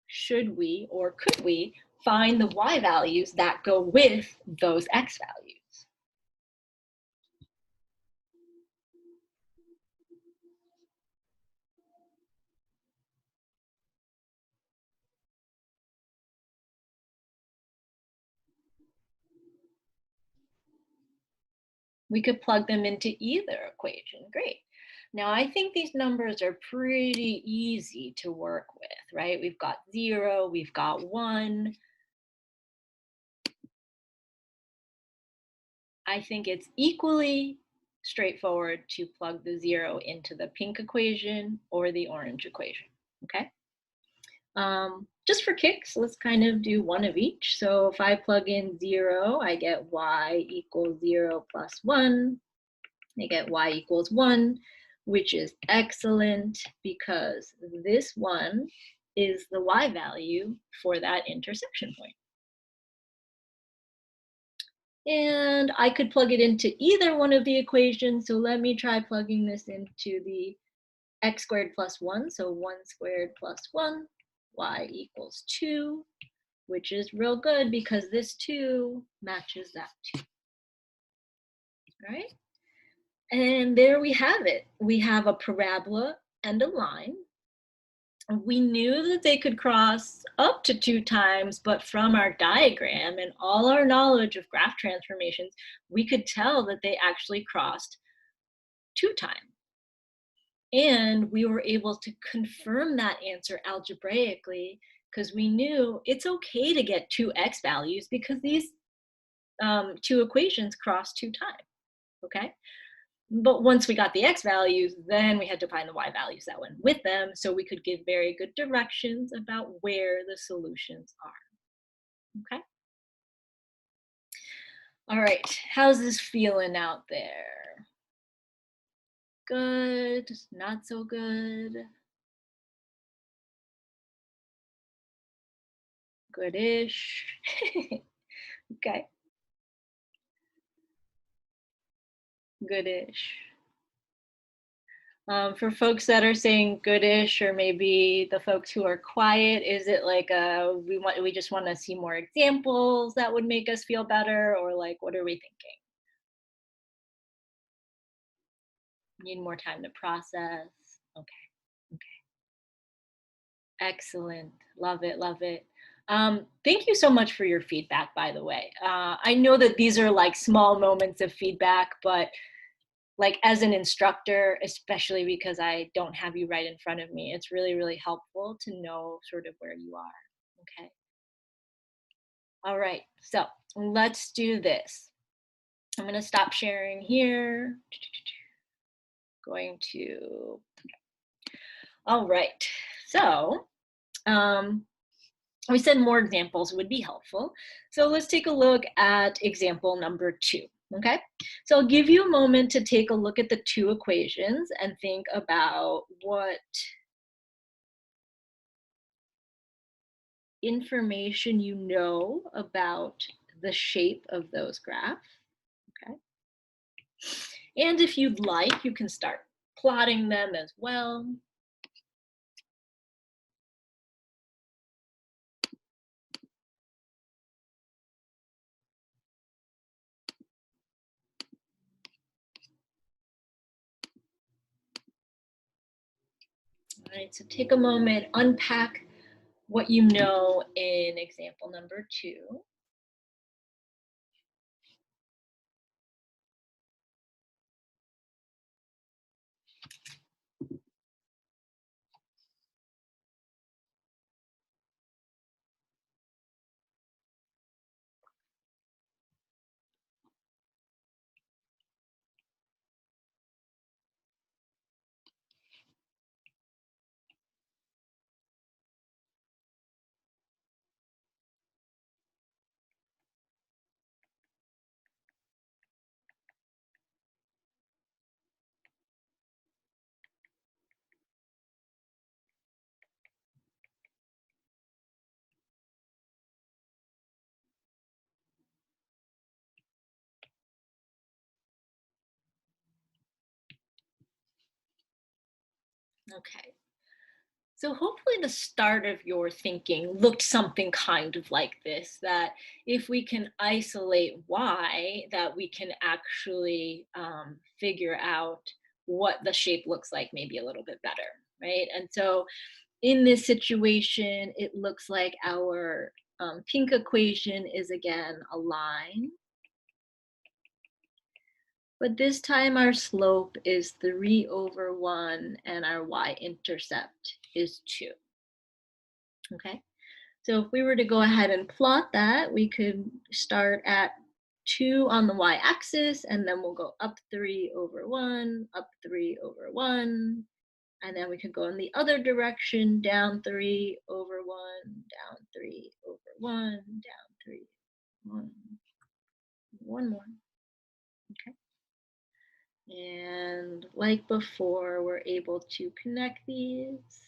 should we, or could we, find the y values that go with those x values? We could plug them into either equation. Great. Now, I think these numbers are pretty easy to work with, right? We've got 0, we've got 1. I think it's equally straightforward to plug the 0 into the pink equation or the orange equation, okay? Just for kicks, let's kind of do one of each. So if I plug in 0, I get y equals 0 plus 1. I get y equals 1, which is excellent because this one is the y value for that intersection point. And I could plug it into either one of the equations. So let me try plugging this into the x squared plus 1. So 1 squared plus 1, y equals 2, which is real good because this 2 matches that 2. All right? And there we have it. We have a parabola and a line. We knew that they could cross up to 2 times, but from our diagram and all our knowledge of graph transformations, we could tell that they actually crossed 2 times. And we were able to confirm that answer algebraically because we knew it's okay to get 2 x values because these 2 equations cross 2 times, okay? But once we got the x values, then we had to find the y values that went with them so we could give very good directions about where the solutions are, okay? All right, how's this feeling out there? Good, not so good? Goodish? Okay, goodish. For folks that are saying goodish, or maybe the folks who are quiet, is it like we just want to see more examples that would make us feel better, or like what are we thinking? Need more time to process. Okay, okay, excellent. Love it, love it. Thank you so much for your feedback, by the way. I know that these are like small moments of feedback, but like as an instructor, especially because I don't have you right in front of me, it's really, really helpful to know sort of where you are, okay? All right, so let's do this. I'm gonna stop sharing here. Going to, all right, so we said more examples would be helpful. So let's take a look at example number 2. Okay, so I'll give you a moment to take a look at the 2 equations and think about what information you know about the shape of those graphs. Okay, and if you'd like, you can start plotting them as well. All right, so take a moment, unpack what you know in example number 2. Okay. So hopefully the start of your thinking looked something kind of like this, that if we can isolate y, that we can actually figure out what the shape looks like maybe a little bit better, right? And so in this situation, it looks like our pink equation is again a line, but this time our slope is 3/1 and our y-intercept is 2, okay? So if we were to go ahead and plot that, we could start at 2 on the y-axis, and then we'll go up 3/1, up 3/1, and then we could go in the other direction, down 3/1, down 3/1, down 3/1, one more, okay? And like before, we're able to connect these.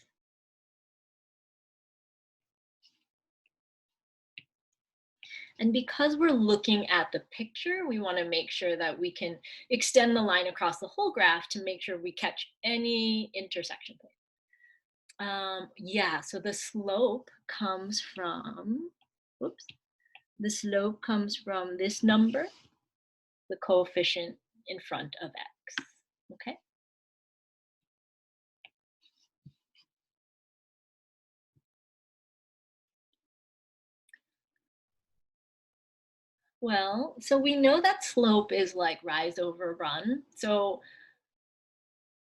And because we're looking at the picture, we want to make sure that we can extend the line across the whole graph to make sure we catch any intersection point. Yeah, so the slope comes from, whoops, the slope comes from this number, the coefficient in front of x, okay? Well, so we know that slope is like rise over run. So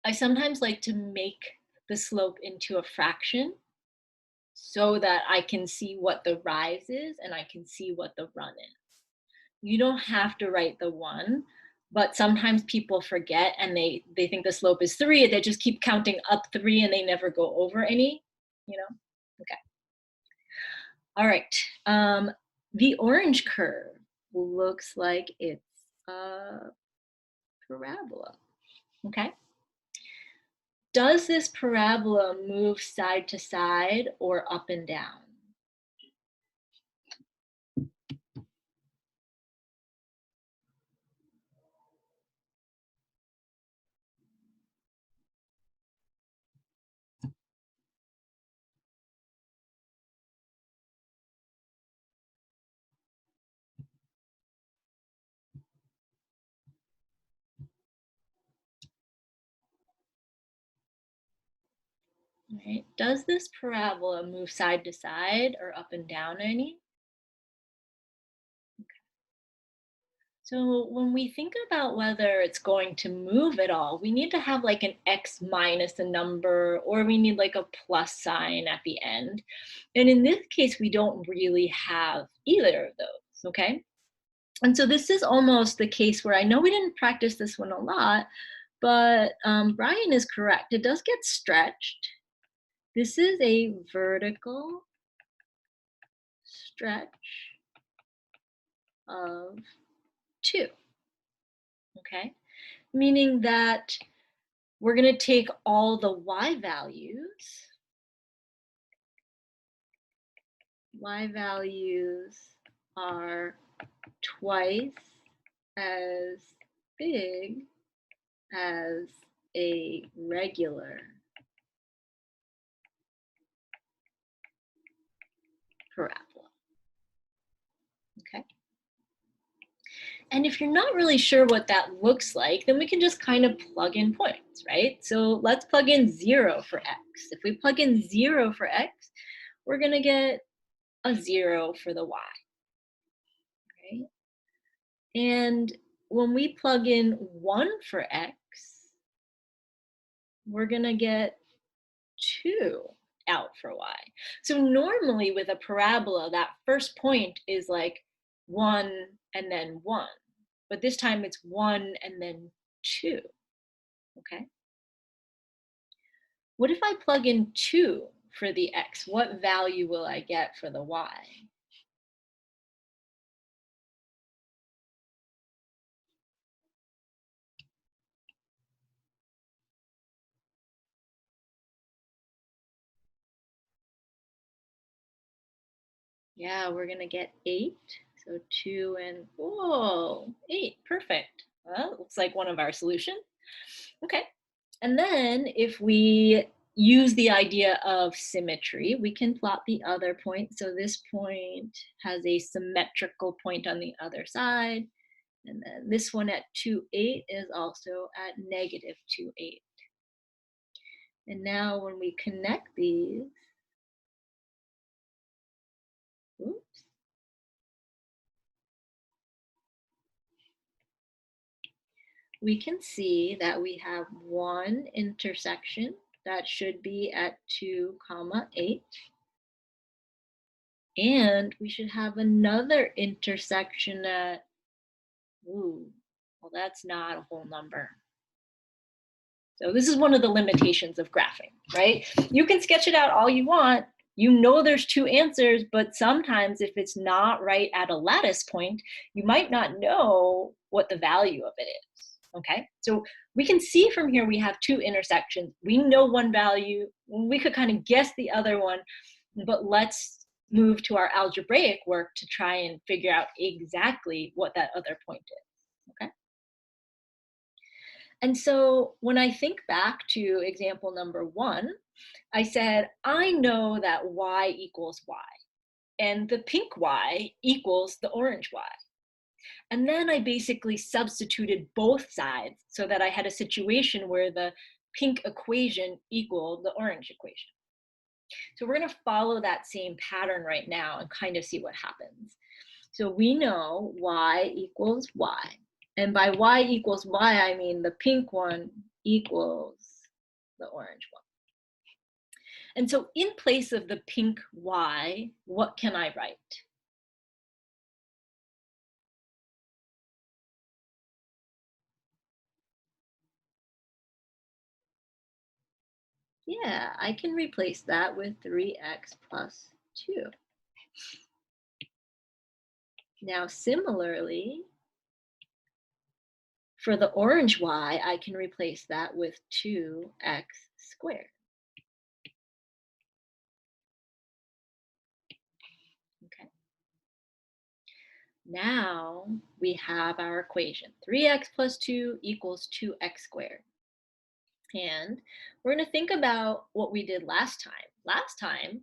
I sometimes like to make the slope into a fraction so that I can see what the rise is and I can see what the run is. You don't have to write the 1, but sometimes people forget and they think the slope is 3 and they just keep counting up 3 and they never go over any, you know? Okay. All right. The orange curve looks like it's a parabola, okay? Does this parabola move side to side or up and down? Right. Does this parabola move side to side or up and down any? So when we think about whether it's going to move at all, we need to have like an x minus a number, or we need like a plus sign at the end. And in this case, we don't really have either of those, okay? And so this is almost the case where I know we didn't practice this one a lot, but Brian is correct. It does get stretched. This is a vertical stretch of 2, okay? Meaning that we're going to take all the y values. Y values are twice as big as a regular parabola. Okay. And if you're not really sure what that looks like, then we can just kind of plug in points, right? So let's plug in 0 for x. If we plug in 0 for x, we're going to get a 0 for the y, right? And when we plug in 1 for x, we're going to get 2 out for y. So normally with a parabola, that first point is like 1 and then 1. But this time it's 1 and then 2, okay? What if I plug in 2 for the x? What value will I get for the y? Yeah, we're gonna get 8. So 2 and, whoa, 8, perfect. Well, looks like one of our solutions. Okay, and then if we use the idea of symmetry, we can plot the other point. So this point has a symmetrical point on the other side. And then this one at 2, 8 is also at negative 2, 8. And now when we connect these, oops, we can see that we have one intersection that should be at 2, 8. And we should have another intersection at, ooh, well, that's not a whole number. So this is one of the limitations of graphing, right? You can sketch it out all you want. You know there's two answers, but sometimes if it's not right at a lattice point, you might not know what the value of it is, okay? So we can see from here we have two intersections. We know one value. We could kind of guess the other one, but let's move to our algebraic work to try and figure out exactly what that other point is, okay? And so when I think back to example number 1, I said, I know that y equals y, and the pink y equals the orange y. And then I basically substituted both sides so that I had a situation where the pink equation equaled the orange equation. So we're going to follow that same pattern right now and kind of see what happens. So we know y equals y. And by y equals y, I mean the pink one equals the orange one. And so in place of the pink y, what can I write? Yeah, I can replace that with 3x plus 2. Now, similarly, for the orange y, I can replace that with 2x squared. Okay. Now we have our equation. 3x plus 2 equals 2x squared. And we're going to think about what we did last time. Last time,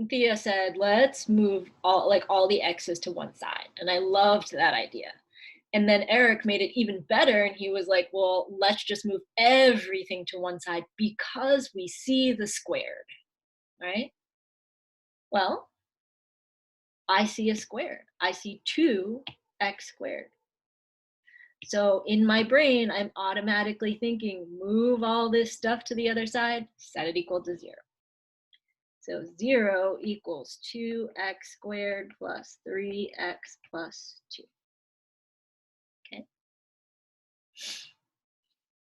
Thea said, let's move all the x's to one side. And I loved that idea. And then Eric made it even better. And he was like, well, let's just move everything to one side because we see the squared, right? Well, I see a squared. I see 2x squared. So in my brain, I'm automatically thinking, move all this stuff to the other side, set it equal to 0. So 0 equals 2x squared plus 3x plus 2. Okay.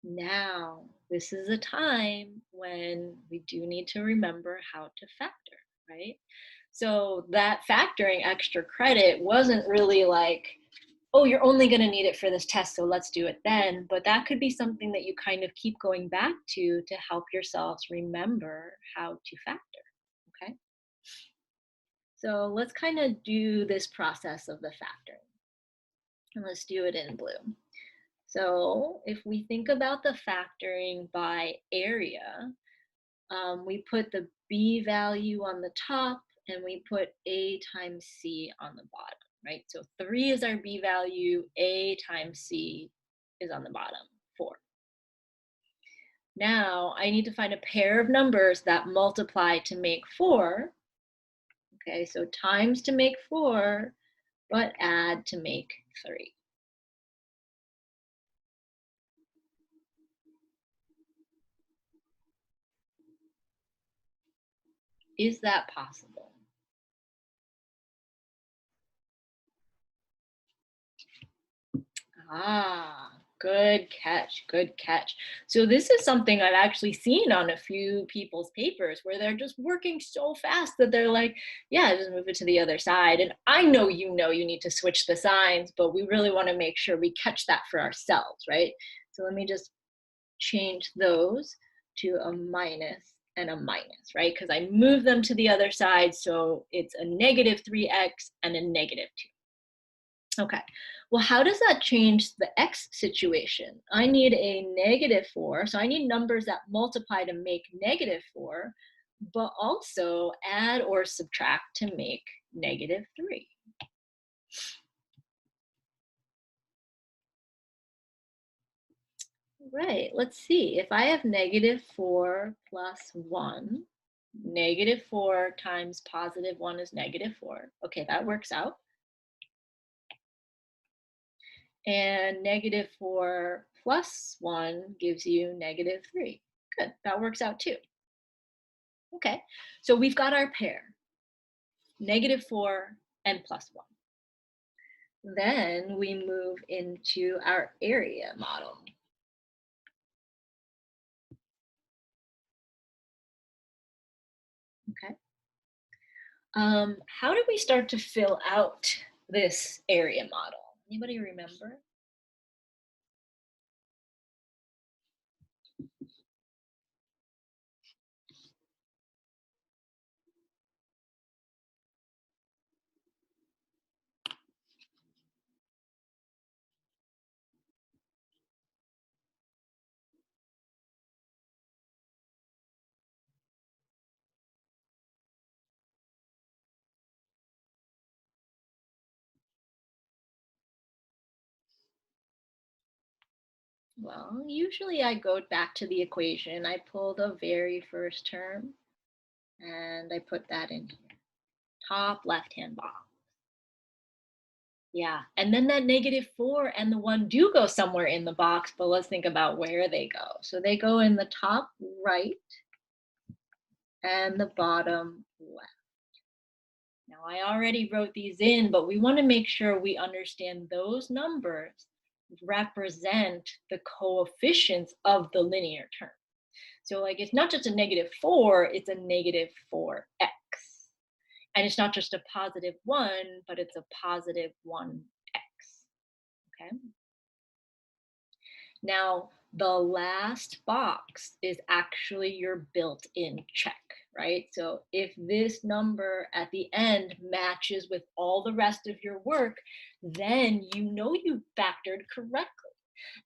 Now, this is a time when we do need to remember how to factor, right? So that factoring extra credit wasn't really like, oh, you're only going to need it for this test, so let's do it then. But that could be something that you kind of keep going back to help yourselves remember how to factor, okay? So let's kind of do this process of the factoring. And let's do it in blue. So if we think about the factoring by area, we put the b value on the top and we put a times c on the bottom, right? So 3 is our b value, a times c is on the bottom, 4. Now I need to find a pair of numbers that multiply to make 4. Okay, so times to make 4, but add to make 3. Is that possible? Ah, good catch, good catch. So this is something I've actually seen on a few people's papers where they're just working so fast that they're like, yeah, just move it to the other side. And I know you need to switch the signs, but we really want to make sure we catch that for ourselves, right? So let me just change those to a minus and a minus, right? Because I move them to the other side, so it's a negative 3x and a negative 2. Okay, well, how does that change the x situation? I need a -4, so I need numbers that multiply to make -4, but also add or subtract to make -3. Right, let's see. If I have -4 plus 1, -4 times +1 is -4. Okay, that works out. And -4 plus 1 gives you -3. Good, that works out too. Okay, so we've got our pair, -4 and +1. Then we move into our area model. Okay. How do we start to fill out this area model? Anybody remember? Well, usually I go back to the equation. I pull the very first term and I put that in here. Top left-hand box. Yeah, and then that -4 and the 1 do go somewhere in the box, but let's think about where they go. So they go in the top right and the bottom left. Now I already wrote these in, but we want to make sure we understand those numbers represent the coefficients of the linear term. So like it's not just a -4, it's a -4x. And it's not just a +1, but it's a +1x. Okay. Now, the last box is actually your built-in check, right? So if this number at the end matches with all the rest of your work, then you know you factored correctly.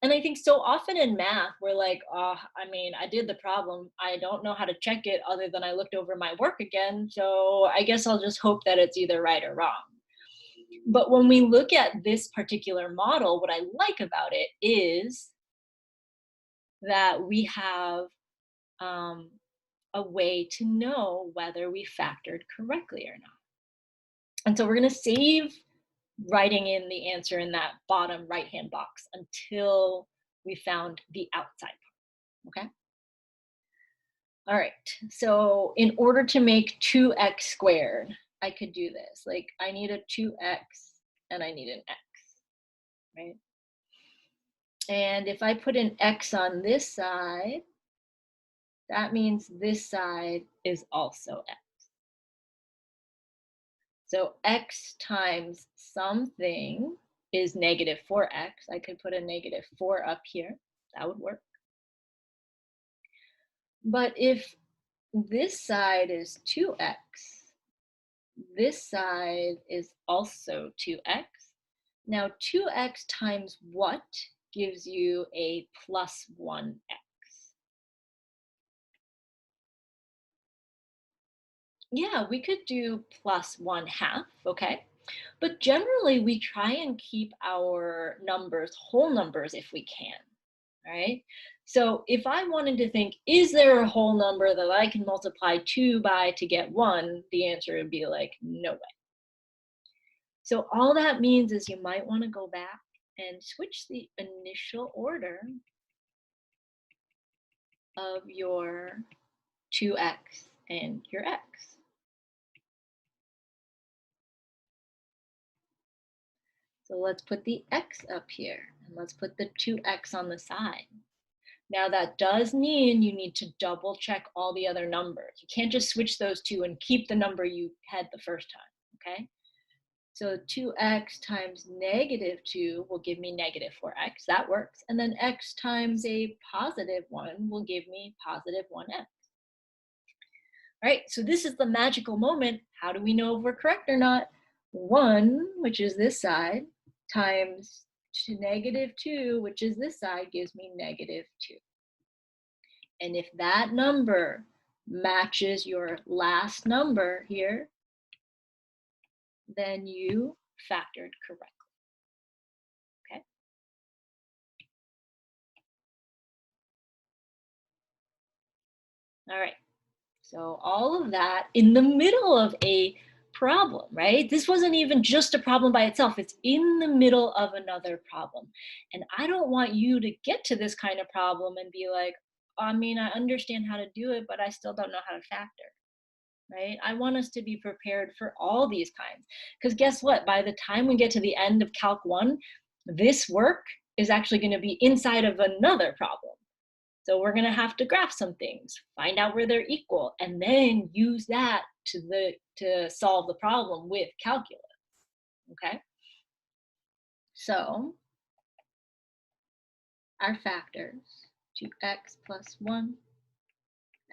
And I think so often in math, we're like, oh, I mean, I did the problem. I don't know how to check it other than I looked over my work again. So I guess I'll just hope that it's either right or wrong. But when we look at this particular model, what I like about it is that we have um, a way to know whether we factored correctly or not. And so we're going to save writing in the answer in that bottom right-hand box until we found the outside part, okay? All right, so in order to make 2x squared, I could do this. Like I need a 2x and I need an x, right? And if I put an x on this side, that means this side is also x. So x times something is -4x. I could put a -4 up here. That would work. But if this side is 2x, this side is also 2x. Now 2x times what gives you a +1x? Yeah, we could do +1/2, okay? But generally, we try and keep our numbers whole numbers if we can, right? So if I wanted to think, is there a whole number that I can multiply 2 by to get 1? The answer would be like, no way. So all that means is you might want to go back and switch the initial order of your 2x and your x. So let's put the x up here and let's put the 2x on the side. Now that does mean you need to double check all the other numbers. You can't just switch those two and keep the number you had the first time, okay? So 2x times -2 will give me -4x, that works. And then x times a +1 will give me +1x. All right, so this is the magical moment. How do we know if we're correct or not? 1, which is this side, times -2, which is this side, gives me -2. And if that number matches your last number here, then you factored correctly. Okay. All right. So all of that in the middle of a problem, right? This wasn't even just a problem by itself. It's in the middle of another problem. And I don't want you to get to this kind of problem and be like, I mean, I understand how to do it, but I still don't know how to factor, right? I want us to be prepared for all these kinds. Because guess what? By the time we get to the end of Calc 1, this work is actually going to be inside of another problem. So we're going to have to graph some things, find out where they're equal, and then use that to solve the problem with calculus. Okay? So our factors, 2x plus 1,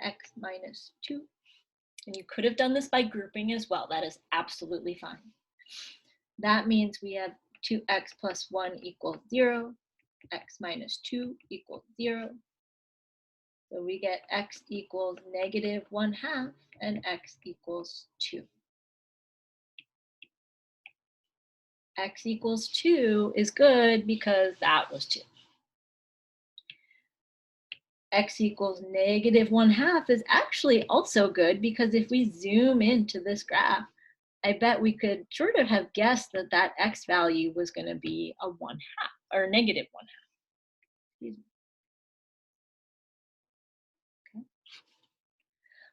x minus 2. And you could have done this by grouping as well. That is absolutely fine. That means we have 2x plus 1 equals 0, x minus 2 equals 0. So we get x equals -1/2 and x equals 2. X equals 2 is good because that was 2. X equals -1/2 is actually also good because if we zoom into this graph, I bet we could sort of have guessed that that x value was going to be a 1/2 or -1/2. Excuse me. Okay.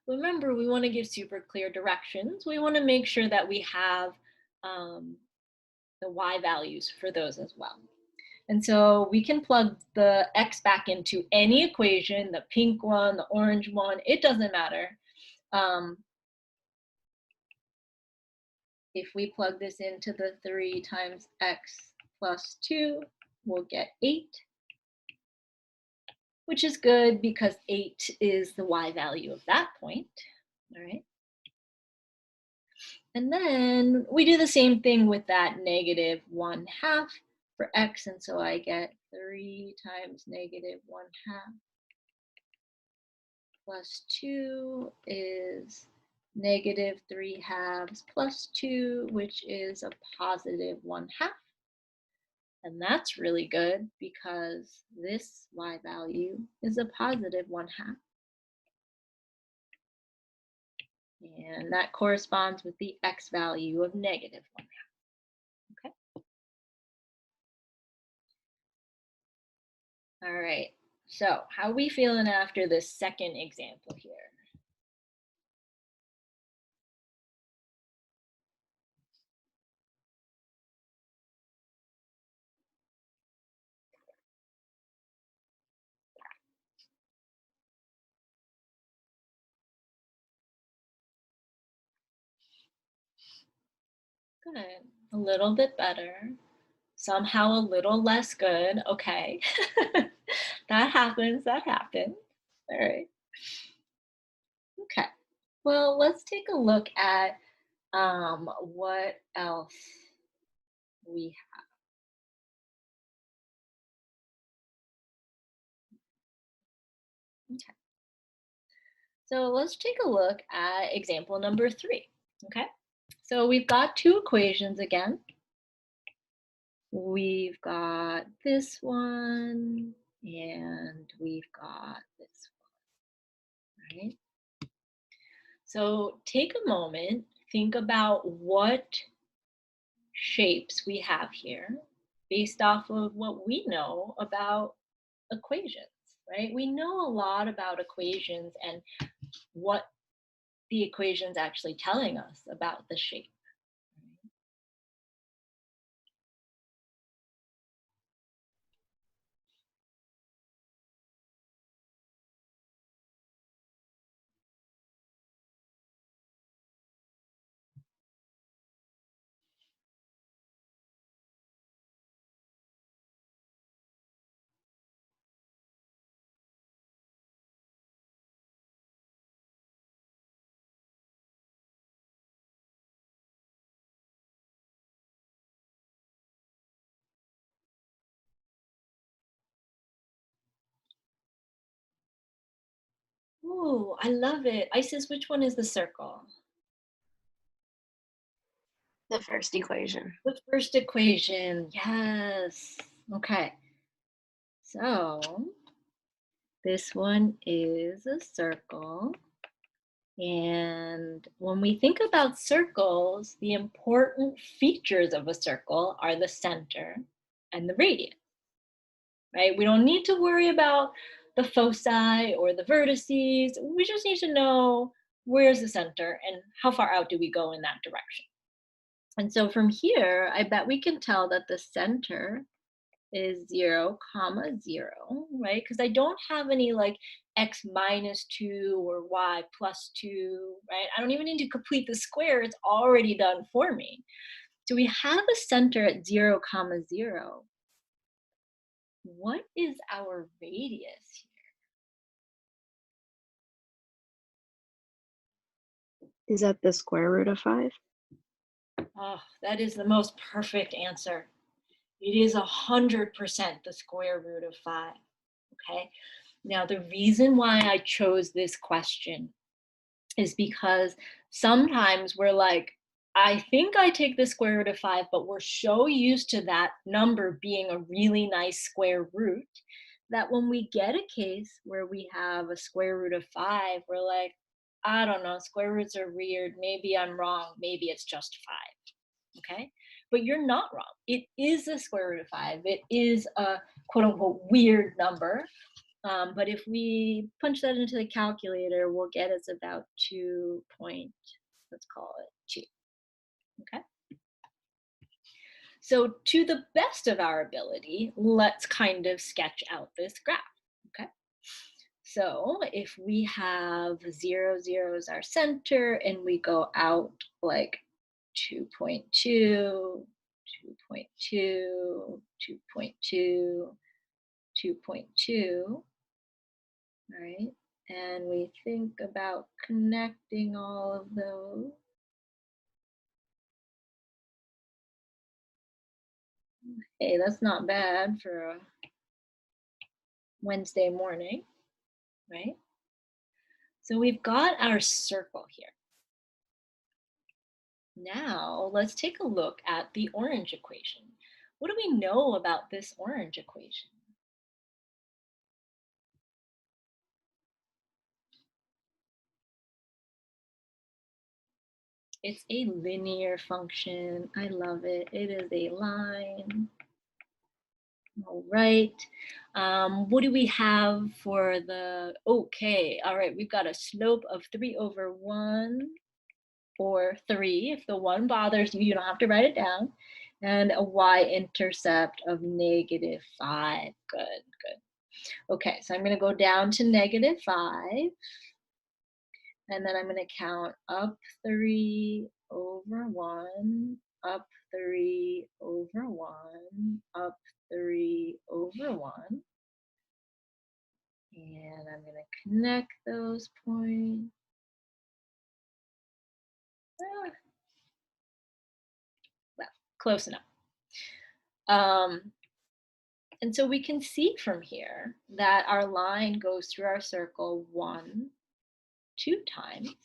Remember, we want to give super clear directions. We want to make sure that we have the y values for those as well. And so we can plug the x back into any equation, the pink one, the orange one, it doesn't matter. If we plug this into the 3 times x plus 2, we'll get 8, which is good because 8 is the y value of that point. All right. And then we do the same thing with that -1/2 for x, and so I get 3 times -1/2 plus 2 is -3/2 plus 2, which is a +1/2. And that's really good because this y value is a +1/2. And that corresponds with the x value of -1/2. Okay. All right. So how are we feeling after this second example here? Good. A little bit better. Somehow a little less good. Okay. That happens. That happens. All right. Okay. Well, let's take a look at what else we have. Okay. So let's take a look at example number 3. Okay. So we've got two equations again. We've got this one and we've got this one, right? So take a moment, think about what shapes we have here based off of what we know about equations, right? We know a lot about equations and what the equation's actually telling us about the shape. Ooh, I love it. Isis, which one is the circle? The first equation. The first equation, yes. Okay, so this one is a circle. And when we think about circles, the important features of a circle are the center and the radius, right? We don't need to worry about the foci or the vertices. We just need to know where's the center and how far out do we go in that direction. And so from here, I bet we can tell that the center is 0, comma 0, right? Because I don't have any like x minus 2 or y plus 2, right? I don't even need to complete the square. It's already done for me. So we have a center at 0, comma 0. What is our radius Is that the square root of 5? here? Oh, that is the most perfect answer. It is 100% the square root of 5, okay? Now, the reason why I chose this question is because sometimes we're like, I think I take the square root of 5, but we're so used to that number being a really nice square root that when we get a case where we have a square root of 5, we're like, I don't know, square roots are weird. Maybe I'm wrong. Maybe it's just 5. Okay? But you're not wrong. It is a square root of 5. It is a quote unquote weird number. But if we punch that into the calculator, we'll get it's about 2 point, let's call it 2, okay? So to the best of our ability, let's kind of sketch out this graph, okay? So if we have 0, 0 is our center, and we go out like 2.2, 2.2, 2.2, 2.2, right? And we think about connecting all of those. Hey, that's not bad for a Wednesday morning, right? So we've got our circle here. Now let's take a look at the orange equation. What do we know about this orange equation? It's a linear function. I love it. It is a line. All right. What do we have for the, okay, all right, we've got a slope of 3/1 or 3. If the 1 bothers you, you don't have to write it down. And a y-intercept of -5. Good, good. Okay, so I'm going to go down to -5. And then I'm going to count up 3/1, up 3/1, up 3/1. And I'm going to connect those points. Well, close enough. And so we can see from here that our line goes through our circle 1, 2 times.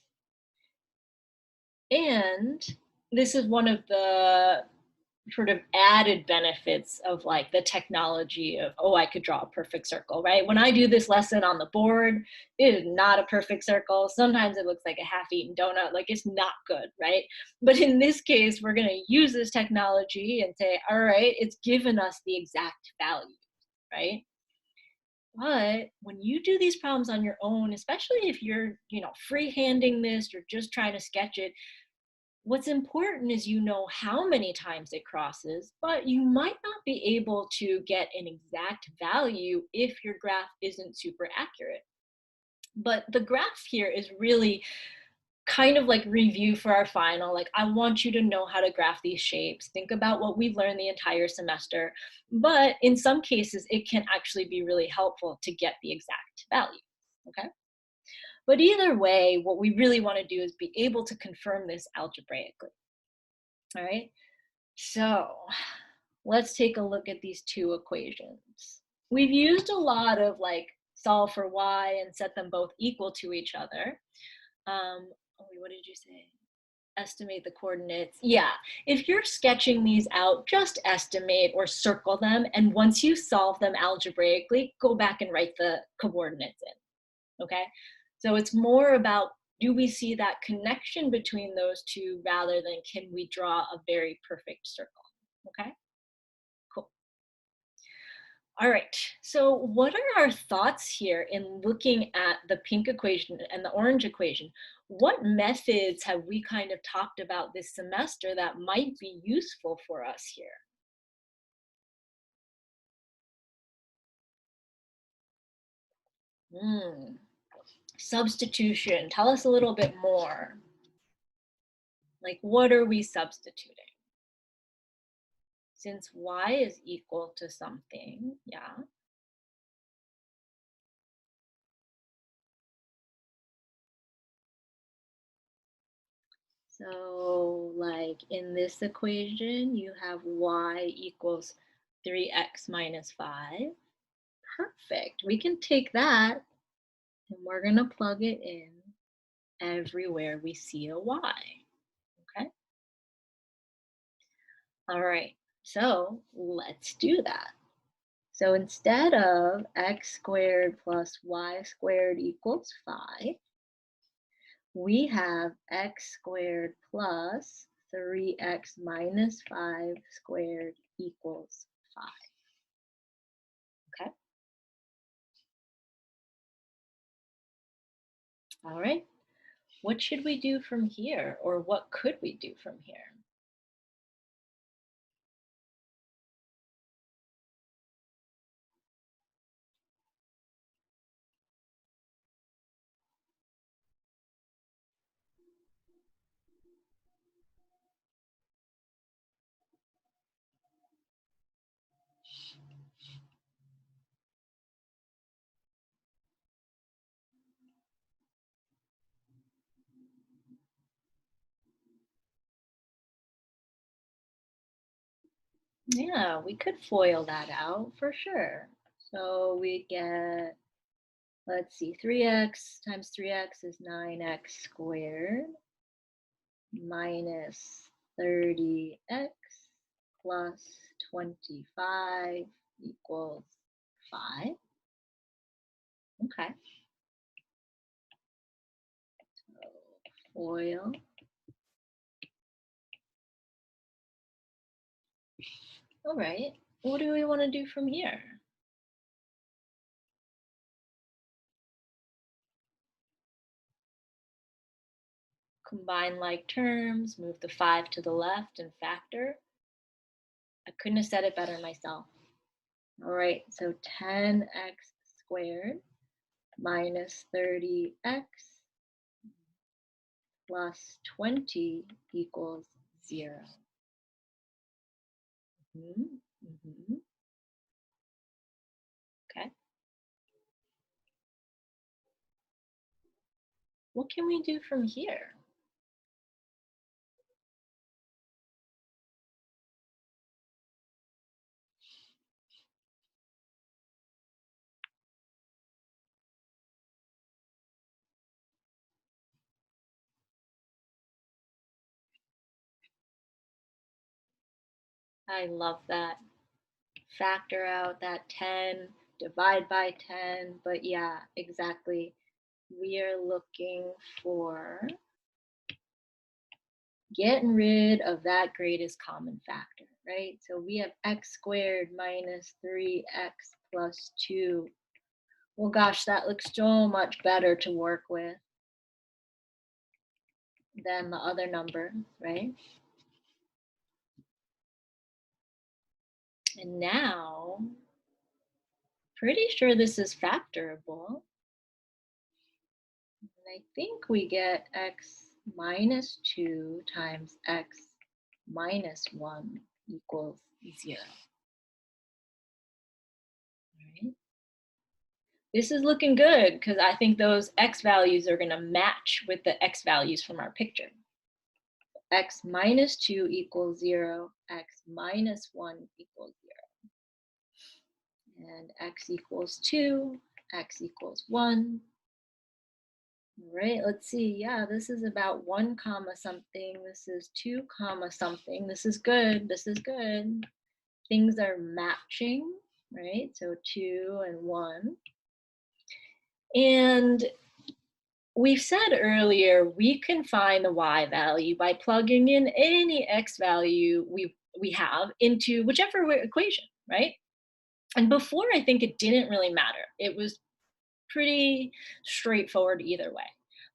And this is one of the sort of added benefits of like the technology of, oh, I could draw a perfect circle, right? When I do this lesson on the board, it is not a perfect circle. Sometimes it looks like a half-eaten donut, like it's not good, right? But in this case, we're gonna use this technology and say, all right, it's given us the exact value, right? But when you do these problems on your own, especially if you're, freehanding this, you're just trying to sketch it, what's important is you know how many times it crosses, but you might not be able to get an exact value if your graph isn't super accurate. But the graph here is really kind of like review for our final. Like, I want you to know how to graph these shapes. Think about what we've learned the entire semester. But in some cases, it can actually be really helpful to get the exact value, okay? But either way, what we really want to do is be able to confirm this algebraically. All right, so let's take a look at these two equations. We've used a lot of like solve for y and set them both equal to each other. What did you say? Estimate the coordinates. Yeah, if you're sketching these out, just estimate or circle them. And once you solve them algebraically, go back and write the coordinates in, okay? So it's more about, do we see that connection between those two rather than can we draw a very perfect circle, okay? Cool. All right, so what are our thoughts here in looking at the pink equation and the orange equation? What methods have we kind of talked about this semester that might be useful for us here? Substitution, tell us a little bit more. Like, what are we substituting? Since y is equal to something, yeah. So like in this equation, you have y equals 3x minus 5. Perfect. We can take that and we're going to plug it in everywhere we see a y. Okay. All right. So let's do that. So instead of x squared plus y squared equals 5, we have x squared plus 3x minus 5 squared equals 5. Okay. All right. What should we do from here, or what could we do from here? Yeah, we could FOIL that out for sure. So we get, let's see, 3x times 3x is 9x squared minus 30x plus 25 equals 5. Okay. So FOIL. All right. What do we want to do from here? Combine like terms, move the 5 to the left and factor. I couldn't have said it better myself. All right, so 10x squared minus 30x plus 20 equals 0. Okay. What can we do from here? I love that. Factor out that 10, divide by 10, but yeah, exactly. We are looking for getting rid of that greatest common factor, right? So we have x squared minus 3x plus 2. Well, gosh, that looks so much better to work with than the other number, right? And now, pretty sure this is factorable. And I think we get x minus 2 times x minus 1 equals 0. Right? This is looking good because I think those x values are going to match with the x values from our picture. X minus 2 equals 0, x minus 1 equals 0. And x equals 2, x equals 1. All right, let's see. Yeah, this is about 1 comma something. This is 2 comma something. This is good. This is good. Things are matching, right? So 2 and 1. And we've said earlier, we can find the y value by plugging in any x value we have into whichever equation, right? And before, I think it didn't really matter. It was pretty straightforward either way.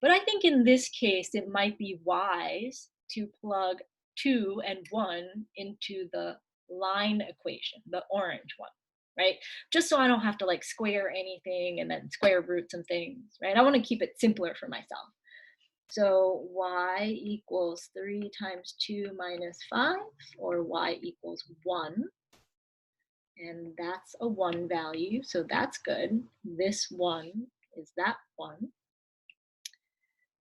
But I think in this case, it might be wise to plug 2 and 1 into the line equation, the orange one, right? Just so I don't have to like square anything and then square root some things, right? I want to keep it simpler for myself. So y equals 3 times 2 minus 5, or y equals 1. And that's a 1 value, so that's good. This 1 is that 1.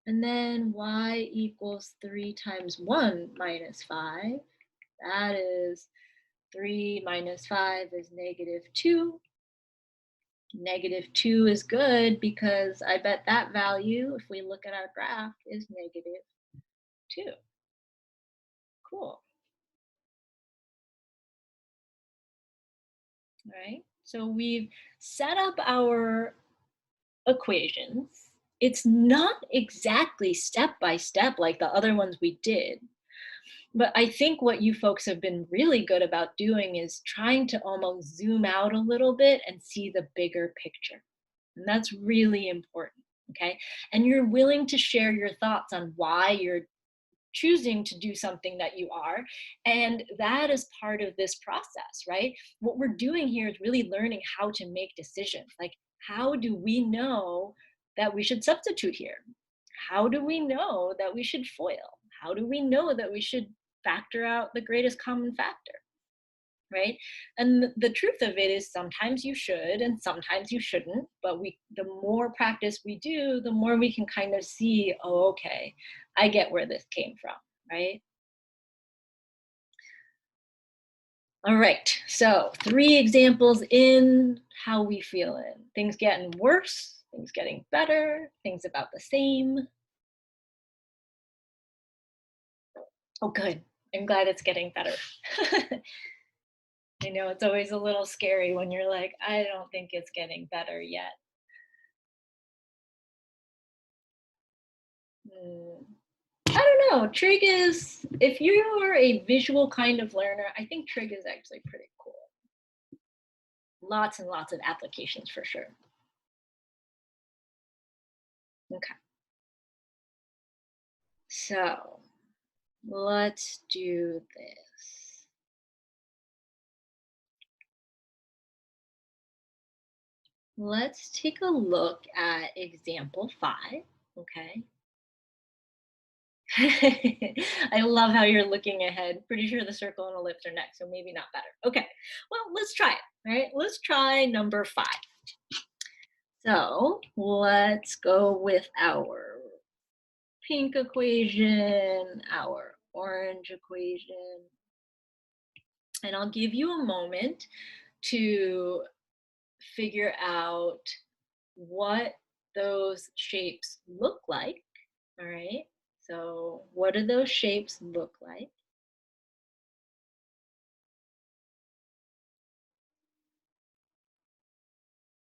And then y equals 3 times 1 minus 5. That is 3 minus 5 is negative 2. Negative 2 is good because I bet that value, if we look at our graph, is negative 2. Cool. All right, so we've set up our equations. It's not exactly step by step like the other ones we did. But I think what you folks have been really good about doing is trying to almost zoom out a little bit and see the bigger picture. And that's really important, okay? And you're willing to share your thoughts on why you're choosing to do something that you are. And that is part of this process, right? What we're doing here is really learning how to make decisions. Like, how do we know that we should substitute here? How do we know that we should FOIL? How do we know that we should factor out the greatest common factor, right? And the truth of it is sometimes you should and sometimes you shouldn't, but the more practice we do, the more we can kind of see, oh, okay, I get where this came from, right? All right, so 3 examples in, how we feeling. Things getting worse, things getting better, things about the same. Oh, good. I'm glad it's getting better. I know it's always a little scary when you're like, I don't think it's getting better yet. I don't know. Trig is, if you are a visual kind of learner, I think Trig is actually pretty cool. Lots and lots of applications for sure. Okay. So let's do this. Let's take a look at example 5, okay? I love how you're looking ahead. Pretty sure the circle and ellipse are next, so maybe not better. Okay, well, let's try it, all right? Let's try number 5. So let's go with our pink equation, our orange equation, and I'll give you a moment to figure out what those shapes look like, all right? So what do those shapes look like?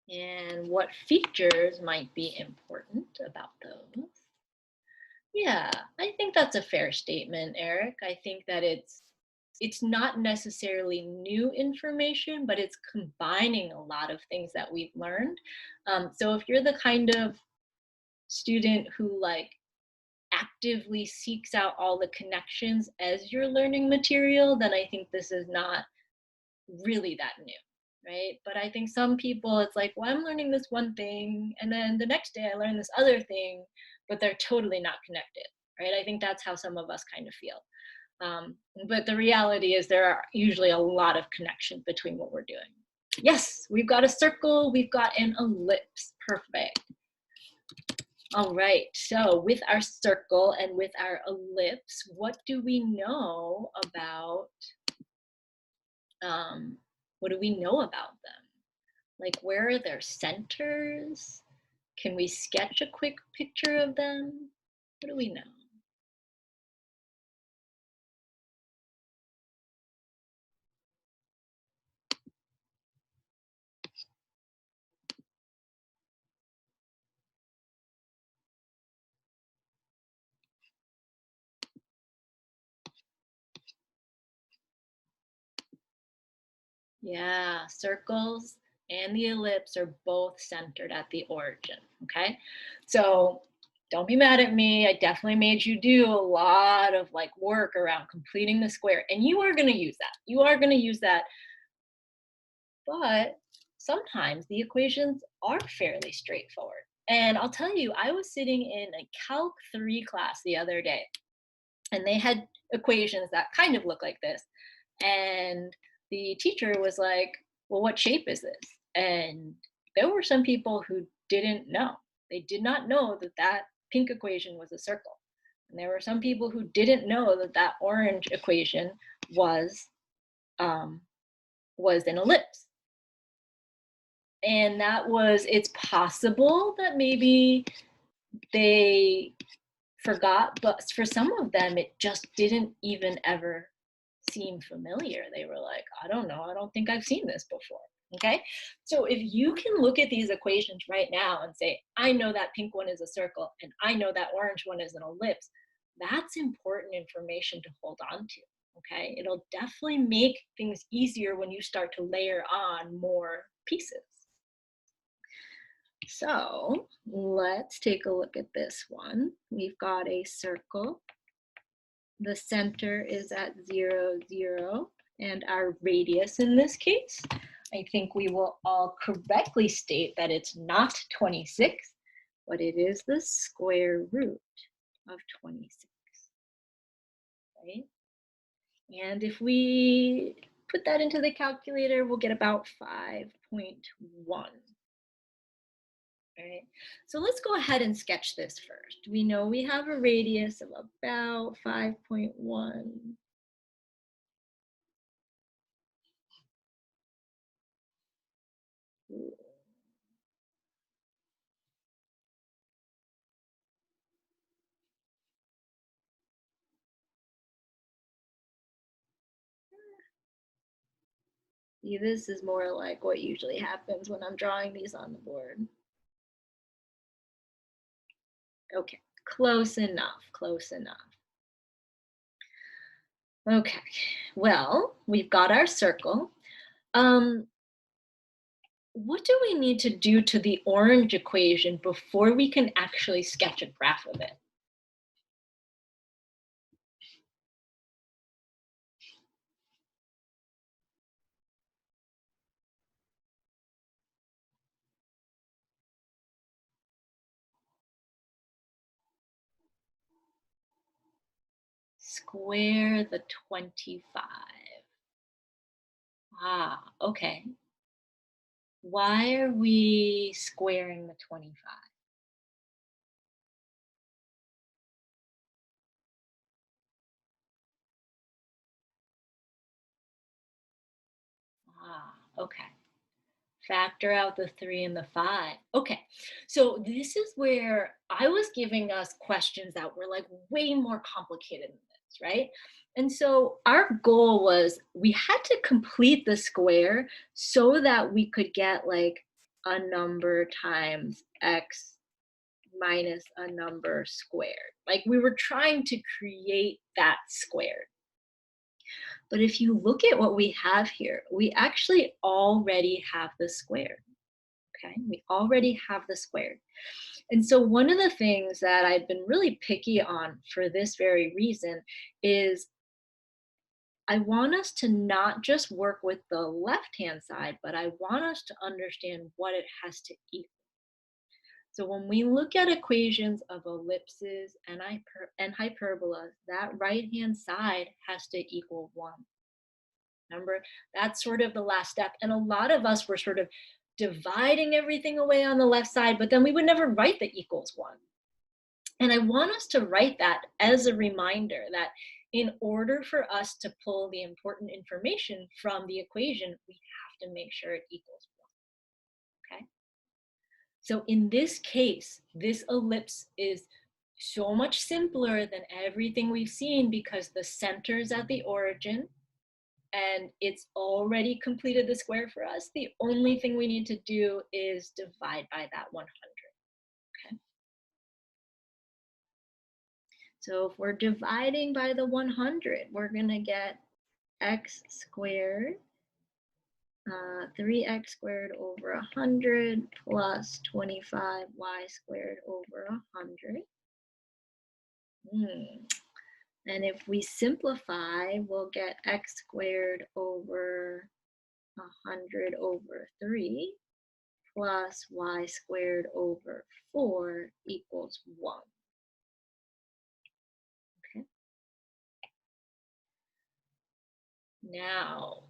And what features might be important about those? Yeah, I think that's a fair statement, Eric. I think that it's not necessarily new information, but it's combining a lot of things that we've learned. So if you're the kind of student who like actively seeks out all the connections as you're learning material, then I think this is not really that new, right? But I think some people, it's like, well, I'm learning this one thing, and then the next day I learn this other thing, but they're totally not connected, right? I think that's how some of us kind of feel. But the reality is there are usually a lot of connections between what we're doing. Yes, we've got a circle, we've got an ellipse, perfect. All right, so with our circle and with our ellipse, what do we know about them? Like, where are their centers? Can we sketch a quick picture of them? What do we know? Yeah, circles and the ellipse are both centered at the origin, okay? So don't be mad at me. I definitely made you do a lot of like work around completing the square, and you are gonna use that. You are gonna use that, but sometimes the equations are fairly straightforward. And I'll tell you, I was sitting in a Calc 3 class the other day, and they had equations that kind of look like this. And the teacher was like, well, what shape is this? And there were some people who didn't know. They did not know that that pink equation was a circle. And there were some people who didn't know that that orange equation was an ellipse. And that was, it's possible that maybe they forgot, but for some of them, it just didn't even ever seem familiar. They were like, I don't know, I don't think I've seen this before. Okay, so if you can look at these equations right now and say, I know that pink one is a circle and I know that orange one is an ellipse, that's important information to hold on to. Okay, it'll definitely make things easier when you start to layer on more pieces. So let's take a look at this one. We've got a circle. The center is at 0, 0, and our radius in this case, I think we will all correctly state that it's not 26, but it is the square root of 26, right? And if we put that into the calculator, we'll get about 5.1. Right, so let's go ahead and sketch this first. We know we have a radius of about 5.1. See, this is more like what usually happens when I'm drawing these on the board. Okay, close enough, close enough. Okay, well, we've got our circle. What do we need to do to the orange equation before we can actually sketch a graph of it? Square the 25. Ah, okay. Why are we squaring the 25? Ah, okay. Factor out the 3 and the 5. Okay, so this is where I was giving us questions that were like way more complicated than this, right? And so our goal was we had to complete the square so that we could get like a number times x minus a number squared. Like we were trying to create that squared. But if you look at what we have here, we actually already have the squared. Okay, we already have the squared. And so one of the things that I've been really picky on for this very reason is I want us to not just work with the left-hand side, but I want us to understand what it has to equal. So when we look at equations of ellipses and hyperbolas, that right-hand side has to equal 1. Remember, that's sort of the last step. And a lot of us were sort of dividing everything away on the left side, but then we would never write the equals 1. And I want us to write that as a reminder that in order for us to pull the important information from the equation, we have to make sure it equals So in this case, this ellipse is so much simpler than everything we've seen because the center is at the origin and it's already completed the square for us. The only thing we need to do is divide by that 100. Okay. So if we're dividing by the 100, we're gonna get x squared, 3x squared over 100 plus 25y squared over 100. And if we simplify, we'll get x squared over 100 over 3 plus y squared over 4 equals 1. Okay. Now,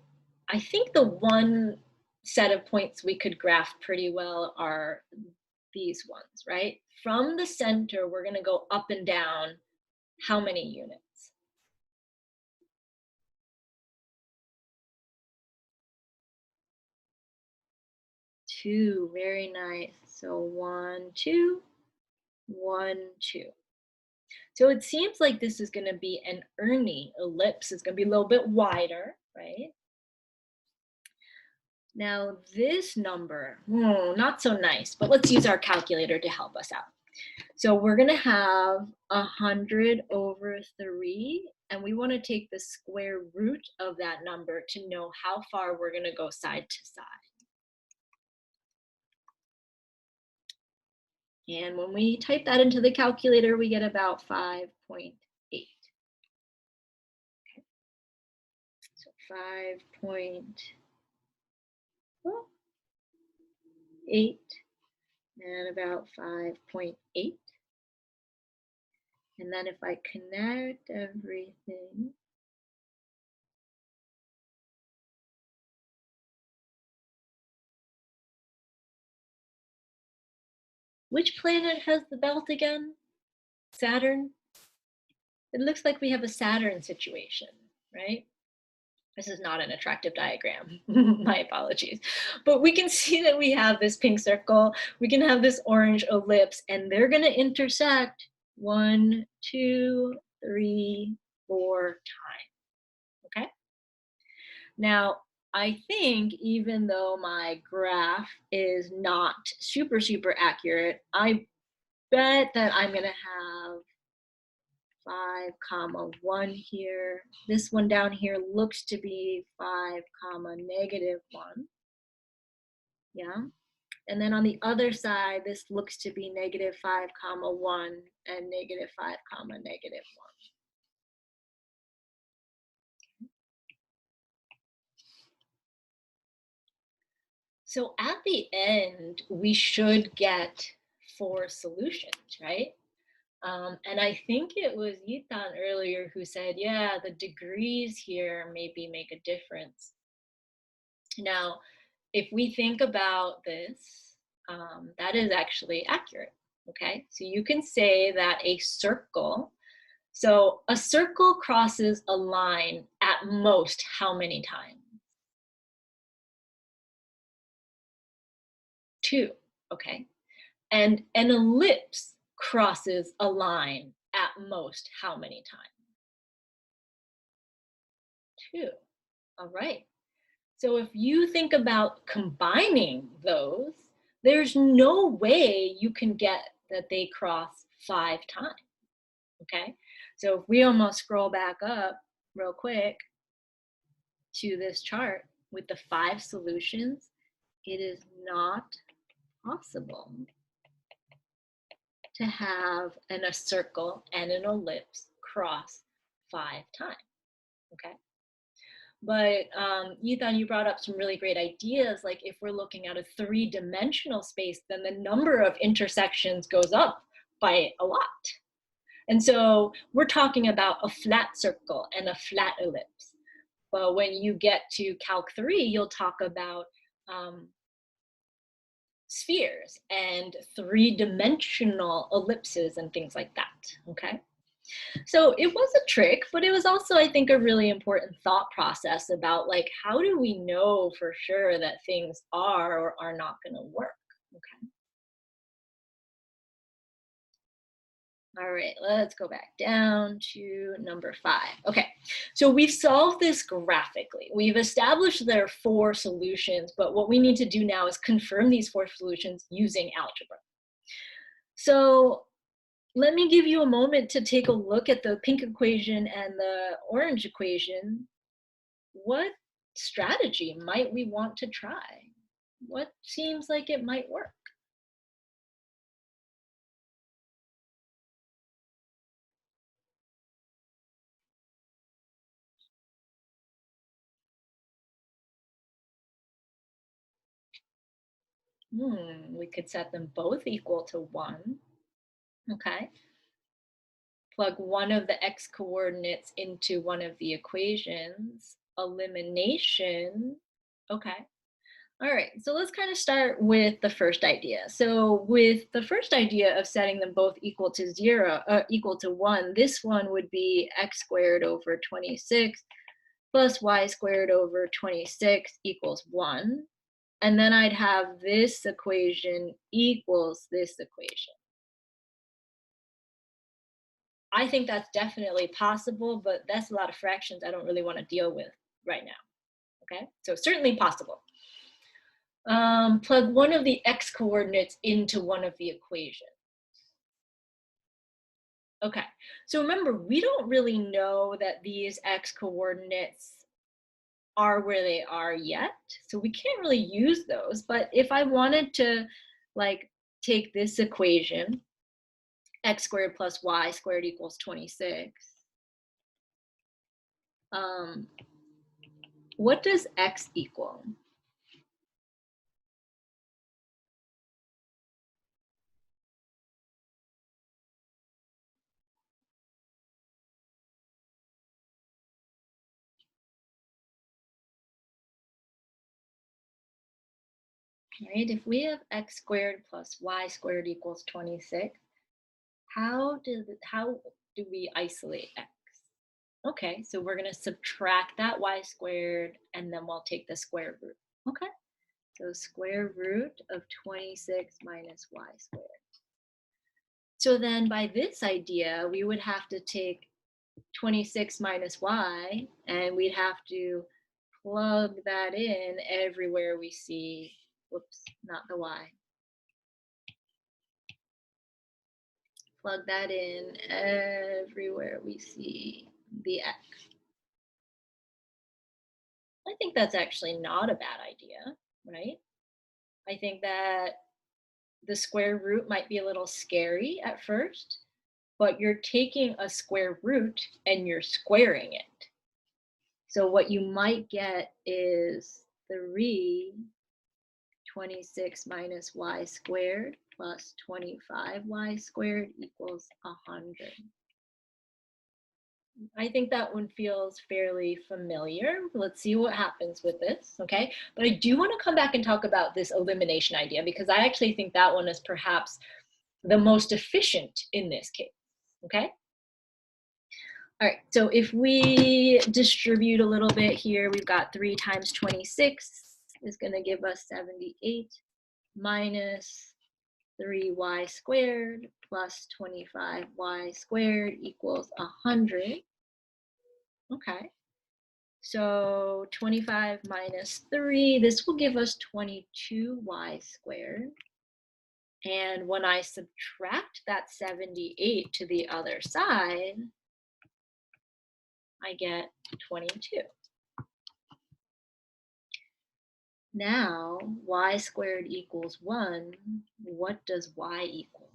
I think the one set of points we could graph pretty well are these ones, right? From the center, we're going to go up and down how many units? 2, very nice. So 1, 2, 1, 2. So it seems like this is going to be an Ernie ellipse. It's going to be a little bit wider, right? Now this number, not so nice, but let's use our calculator to help us out. So we're going to have 100 over 3, and we want to take the square root of that number to know how far we're going to go side to side. And when we type that into the calculator, we get about 5.8. Okay. So 5.8, and about 5.8. And then if I connect everything, which planet has the belt again? Saturn? It looks like we have a Saturn situation, right? This is not an attractive diagram, my apologies. But we can see that we have this pink circle, we can have this orange ellipse, and they're gonna intersect 1, 2, 3, 4 times, okay? Now, I think even though my graph is not super, super accurate, I bet that I'm gonna have 5, comma 1 here. This one down here looks to be 5, comma negative 1. Yeah. And then on the other side, this looks to be negative 5, comma 1 and negative 5, comma negative 1. So at the end, we should get 4 solutions, right? And I think it was Yitan earlier who said, yeah, the degrees here maybe make a difference. Now, if we think about this, that is actually accurate, okay? So you can say that a circle, so a circle crosses a line at most how many times? 2, okay? And an ellipse crosses a line at most how many times? 2, all right. So if you think about combining those, there's no way you can get that they cross 5 times, okay? So if we almost scroll back up real quick to this chart with the 5 solutions, it is not possible to have a circle and an ellipse cross 5 times, okay? But Ethan, you brought up some really great ideas. Like if we're looking at a 3-dimensional space, then the number of intersections goes up by a lot. And so we're talking about a flat circle and a flat ellipse. But when you get to Calc 3, you'll talk about spheres and 3-dimensional ellipses and things like that, okay? So it was a trick, but it was also, I think, a really important thought process about like, how do we know for sure that things are or are not going to work? Okay. All right, let's go back down to number 5. Okay, so we've solved this graphically. We've established there are 4 solutions, but what we need to do now is confirm these 4 solutions using algebra. So let me give you a moment to take a look at the pink equation and the orange equation. What strategy might we want to try? What seems like it might work? We could set them both equal to 1. Okay. Plug one of the x coordinates into one of the equations. Elimination. Okay. All right, so let's kind of start with the first idea. So with the first idea of setting them both equal to 1, this one would be x squared over 26 plus y squared over 26 equals 1. And then I'd have this equation equals this equation. I think that's definitely possible, but that's a lot of fractions I don't really want to deal with right now. Okay, so certainly possible. Plug one of the x coordinates into one of the equations. Okay, so remember, we don't really know that these x coordinates are where they are yet, so we can't really use those. But if I wanted to like take this equation, x squared plus y squared equals 26, what does x equal? Right, if we have x squared plus y squared equals 26, how do we isolate x? Okay, so we're going to subtract that y squared, and then we'll take the square root. Okay, so square root of 26 minus y squared. So then by this idea, we would have to take 26 minus y, and we'd have to plug that in everywhere we see, whoops, not the y. Plug that in everywhere we see the x. I think that's actually not a bad idea, right? I think that the square root might be a little scary at first, but you're taking a square root and you're squaring it. So what you might get is 26 minus y squared plus 25y squared equals 100. I think that one feels fairly familiar. Let's see what happens with this, okay? But I do want to come back and talk about this elimination idea because I actually think that one is perhaps the most efficient in this case, okay? All right, so if we distribute a little bit here, we've got 3 times 26 is going to give us 78 minus 3y squared plus 25y squared equals 100. Okay, so 25 minus 3, this will give us 22y squared. And when I subtract that 78 to the other side, I get 22. Now, y squared equals 1. What does y equal?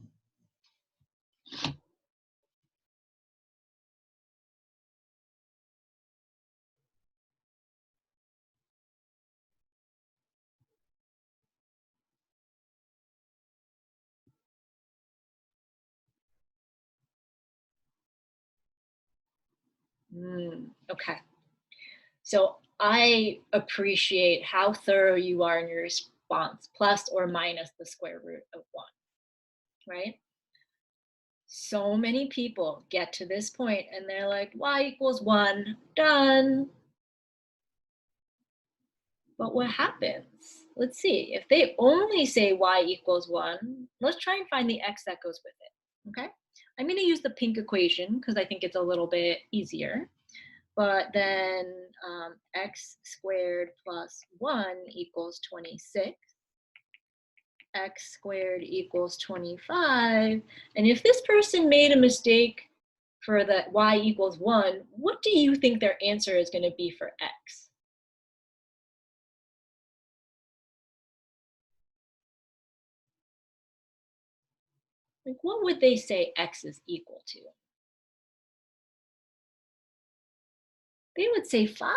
Okay. So I appreciate how thorough you are in your response, plus or minus the square root of 1, right? So many people get to this point and they're like, y equals 1, done. But what happens? Let's see. If they only say y equals 1, let's try and find the x that goes with it, okay? I'm going to use the pink equation because I think it's a little bit easier. But then x squared plus 1 equals 26. X squared equals 25. And if this person made a mistake for the y equals 1, what do you think their answer is going to be for x? Like, what would they say x is equal to? They would say 5.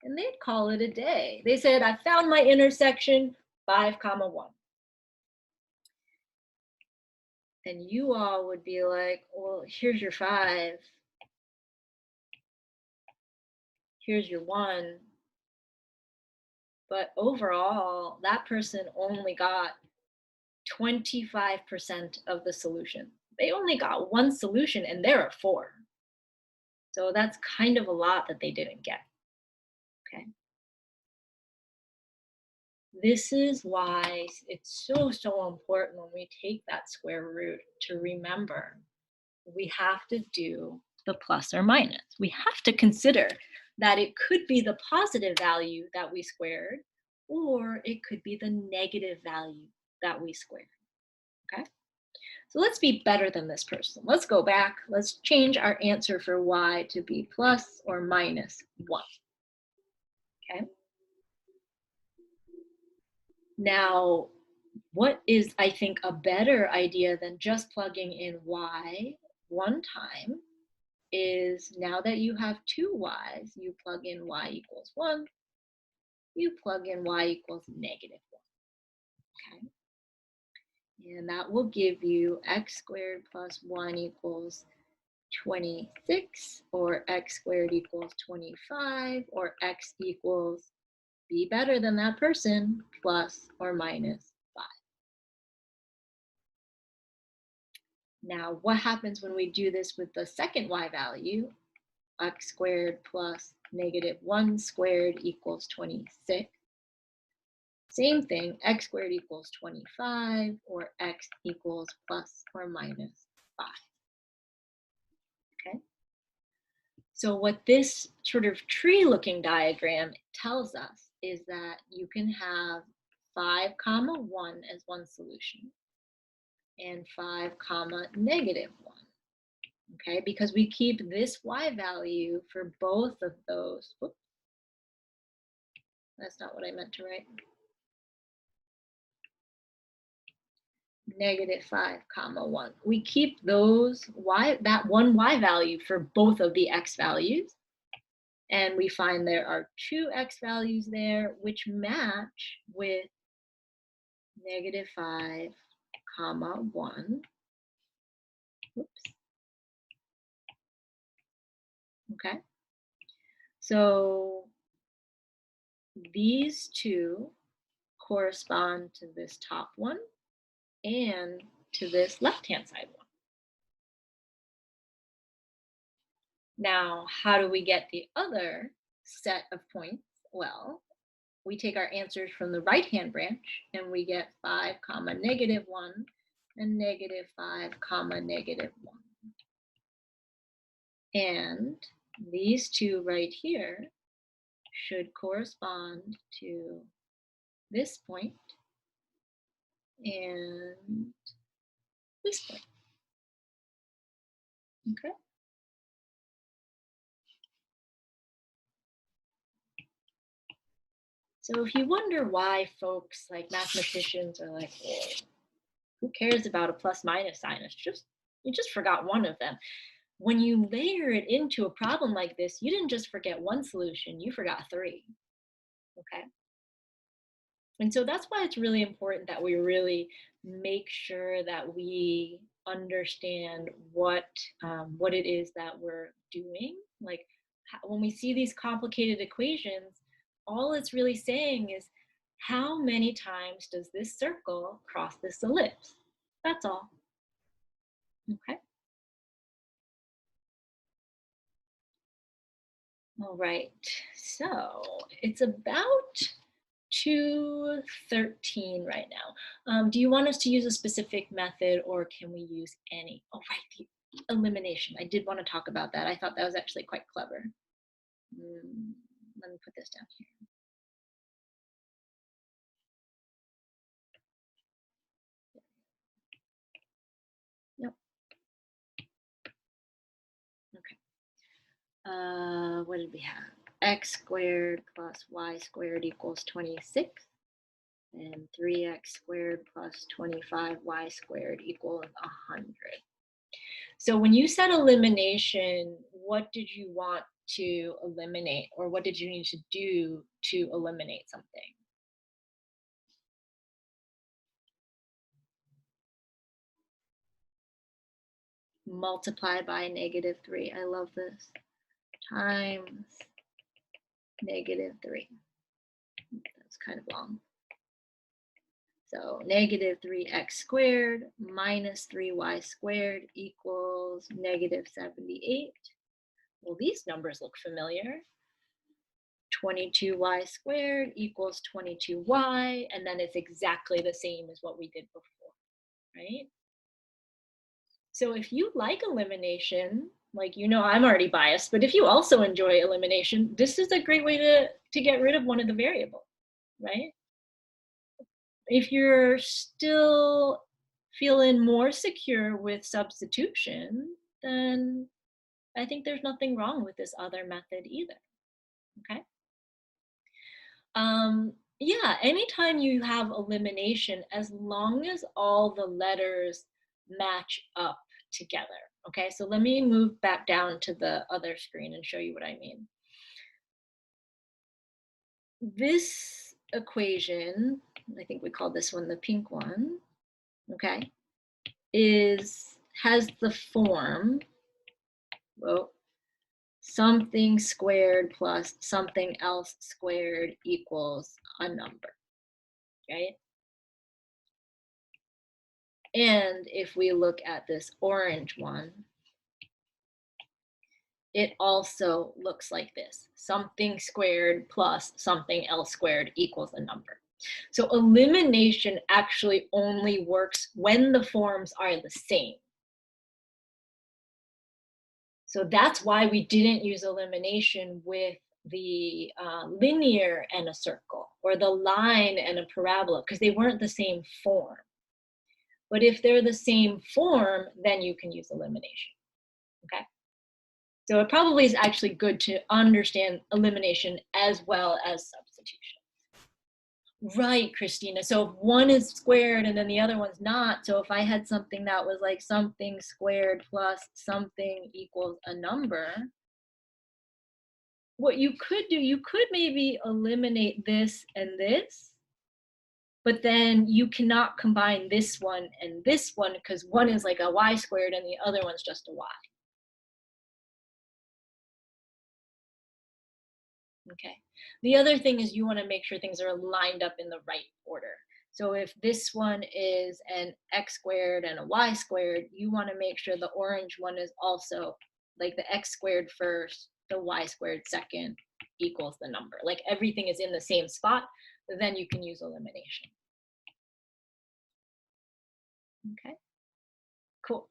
And they'd call it a day. They said, I found my intersection, 5, 1. And you all would be like, well, here's your 5. Here's your 1. But overall, that person only got 25% of the solution. They only got one solution and there are 4. So that's kind of a lot that they didn't get, okay? This is why it's so important when we take that square root to remember we have to do the plus or minus. We have to consider that it could be the positive value that we squared, or it could be the negative value that we squared, okay? So let's be better than this person. Let's go back. Let's change our answer for y to be plus or minus 1, okay? Now, what is, I think, a better idea than just plugging in y one time is now that you have 2 y's, you plug in y equals 1, you plug in y equals negative 1, okay? And that will give you x squared plus 1 equals 26, or x squared equals 25, or x equals, be better than that person, plus or minus 5. Now, what happens when we do this with the second y value? X squared plus negative 1 squared equals 26. Same thing, x squared equals 25, or x equals plus or minus 5. Okay? So what this sort of tree-looking diagram tells us is that you can have 5, 1 as one solution, and 5, negative 1. Okay, because we keep this y value for both of those. Whoops. That's not what I meant to write. Negative 5, 1. We keep those that one y value for both of the x values. And we find there are 2 x values there which match with negative 5, 1. Whoops. Okay. So these 2 correspond to this top one and to this left-hand side one. Now, how do we get the other set of points? Well, we take our answers from the right-hand branch and we get 5, negative 1 and negative 5, negative 1. And these 2 right here should correspond to this point and this point. Okay. So if you wonder why folks like mathematicians are like, well, who cares about a plus minus sign? You just forgot one of them. When you layer it into a problem like this, you didn't just forget one solution, you forgot 3. Okay. And so that's why it's really important that we really make sure that we understand what it is that we're doing. Like when we see these complicated equations, all it's really saying is how many times does this circle cross this ellipse? That's all. Okay. All right, so it's about 213 right now. Do you want us to use a specific method or can we use any? Oh, right, the elimination. I did want to talk about that. I thought that was actually quite clever. Let me put this down here. Yep. Okay. What did we have? X squared plus y squared equals 26. And 3x squared plus 25y squared equals 100. So when you said elimination, what did you want to eliminate, or what did you need to do to eliminate something? Multiply by -3. I love this. Times -3. That's kind of long. So -3x squared minus 3y squared equals -78. Well, these numbers look familiar. 22y squared equals 22y, and then it's exactly the same as what we did before, right? So if you like elimination, like, you know, I'm already biased, but if you also enjoy elimination, this is a great way to get rid of one of the variables, right? If you're still feeling more secure with substitution, then I think there's nothing wrong with this other method either, okay? Yeah, anytime you have elimination, as long as all the letters match up together. Okay, so let me move back down to the other screen and show you what I mean. This equation, I think we call this one the pink one, okay, has the form, well, something squared plus something else squared equals a number, right? And if we look at this orange one, it also looks like this. Something squared plus something else squared equals a number. So elimination actually only works when the forms are the same. So that's why we didn't use elimination with the linear and a circle, or the line and a parabola, because they weren't the same form. But if they're the same form, then you can use elimination, okay? So it probably is actually good to understand elimination as well as substitution. Right, Christina. So if one is squared and then the other one's not, so if I had something that was like something squared plus something equals a number, what you could do, you could maybe eliminate this and this, but then you cannot combine this one and this one because one is like a y squared and the other one's just a y. Okay. The other thing is you want to make sure things are lined up in the right order. So if this one is an x squared and a y squared, you want to make sure the orange one is also like the x squared first, the y squared second equals the number. Like everything is in the same spot, then you can use elimination. Okay, cool.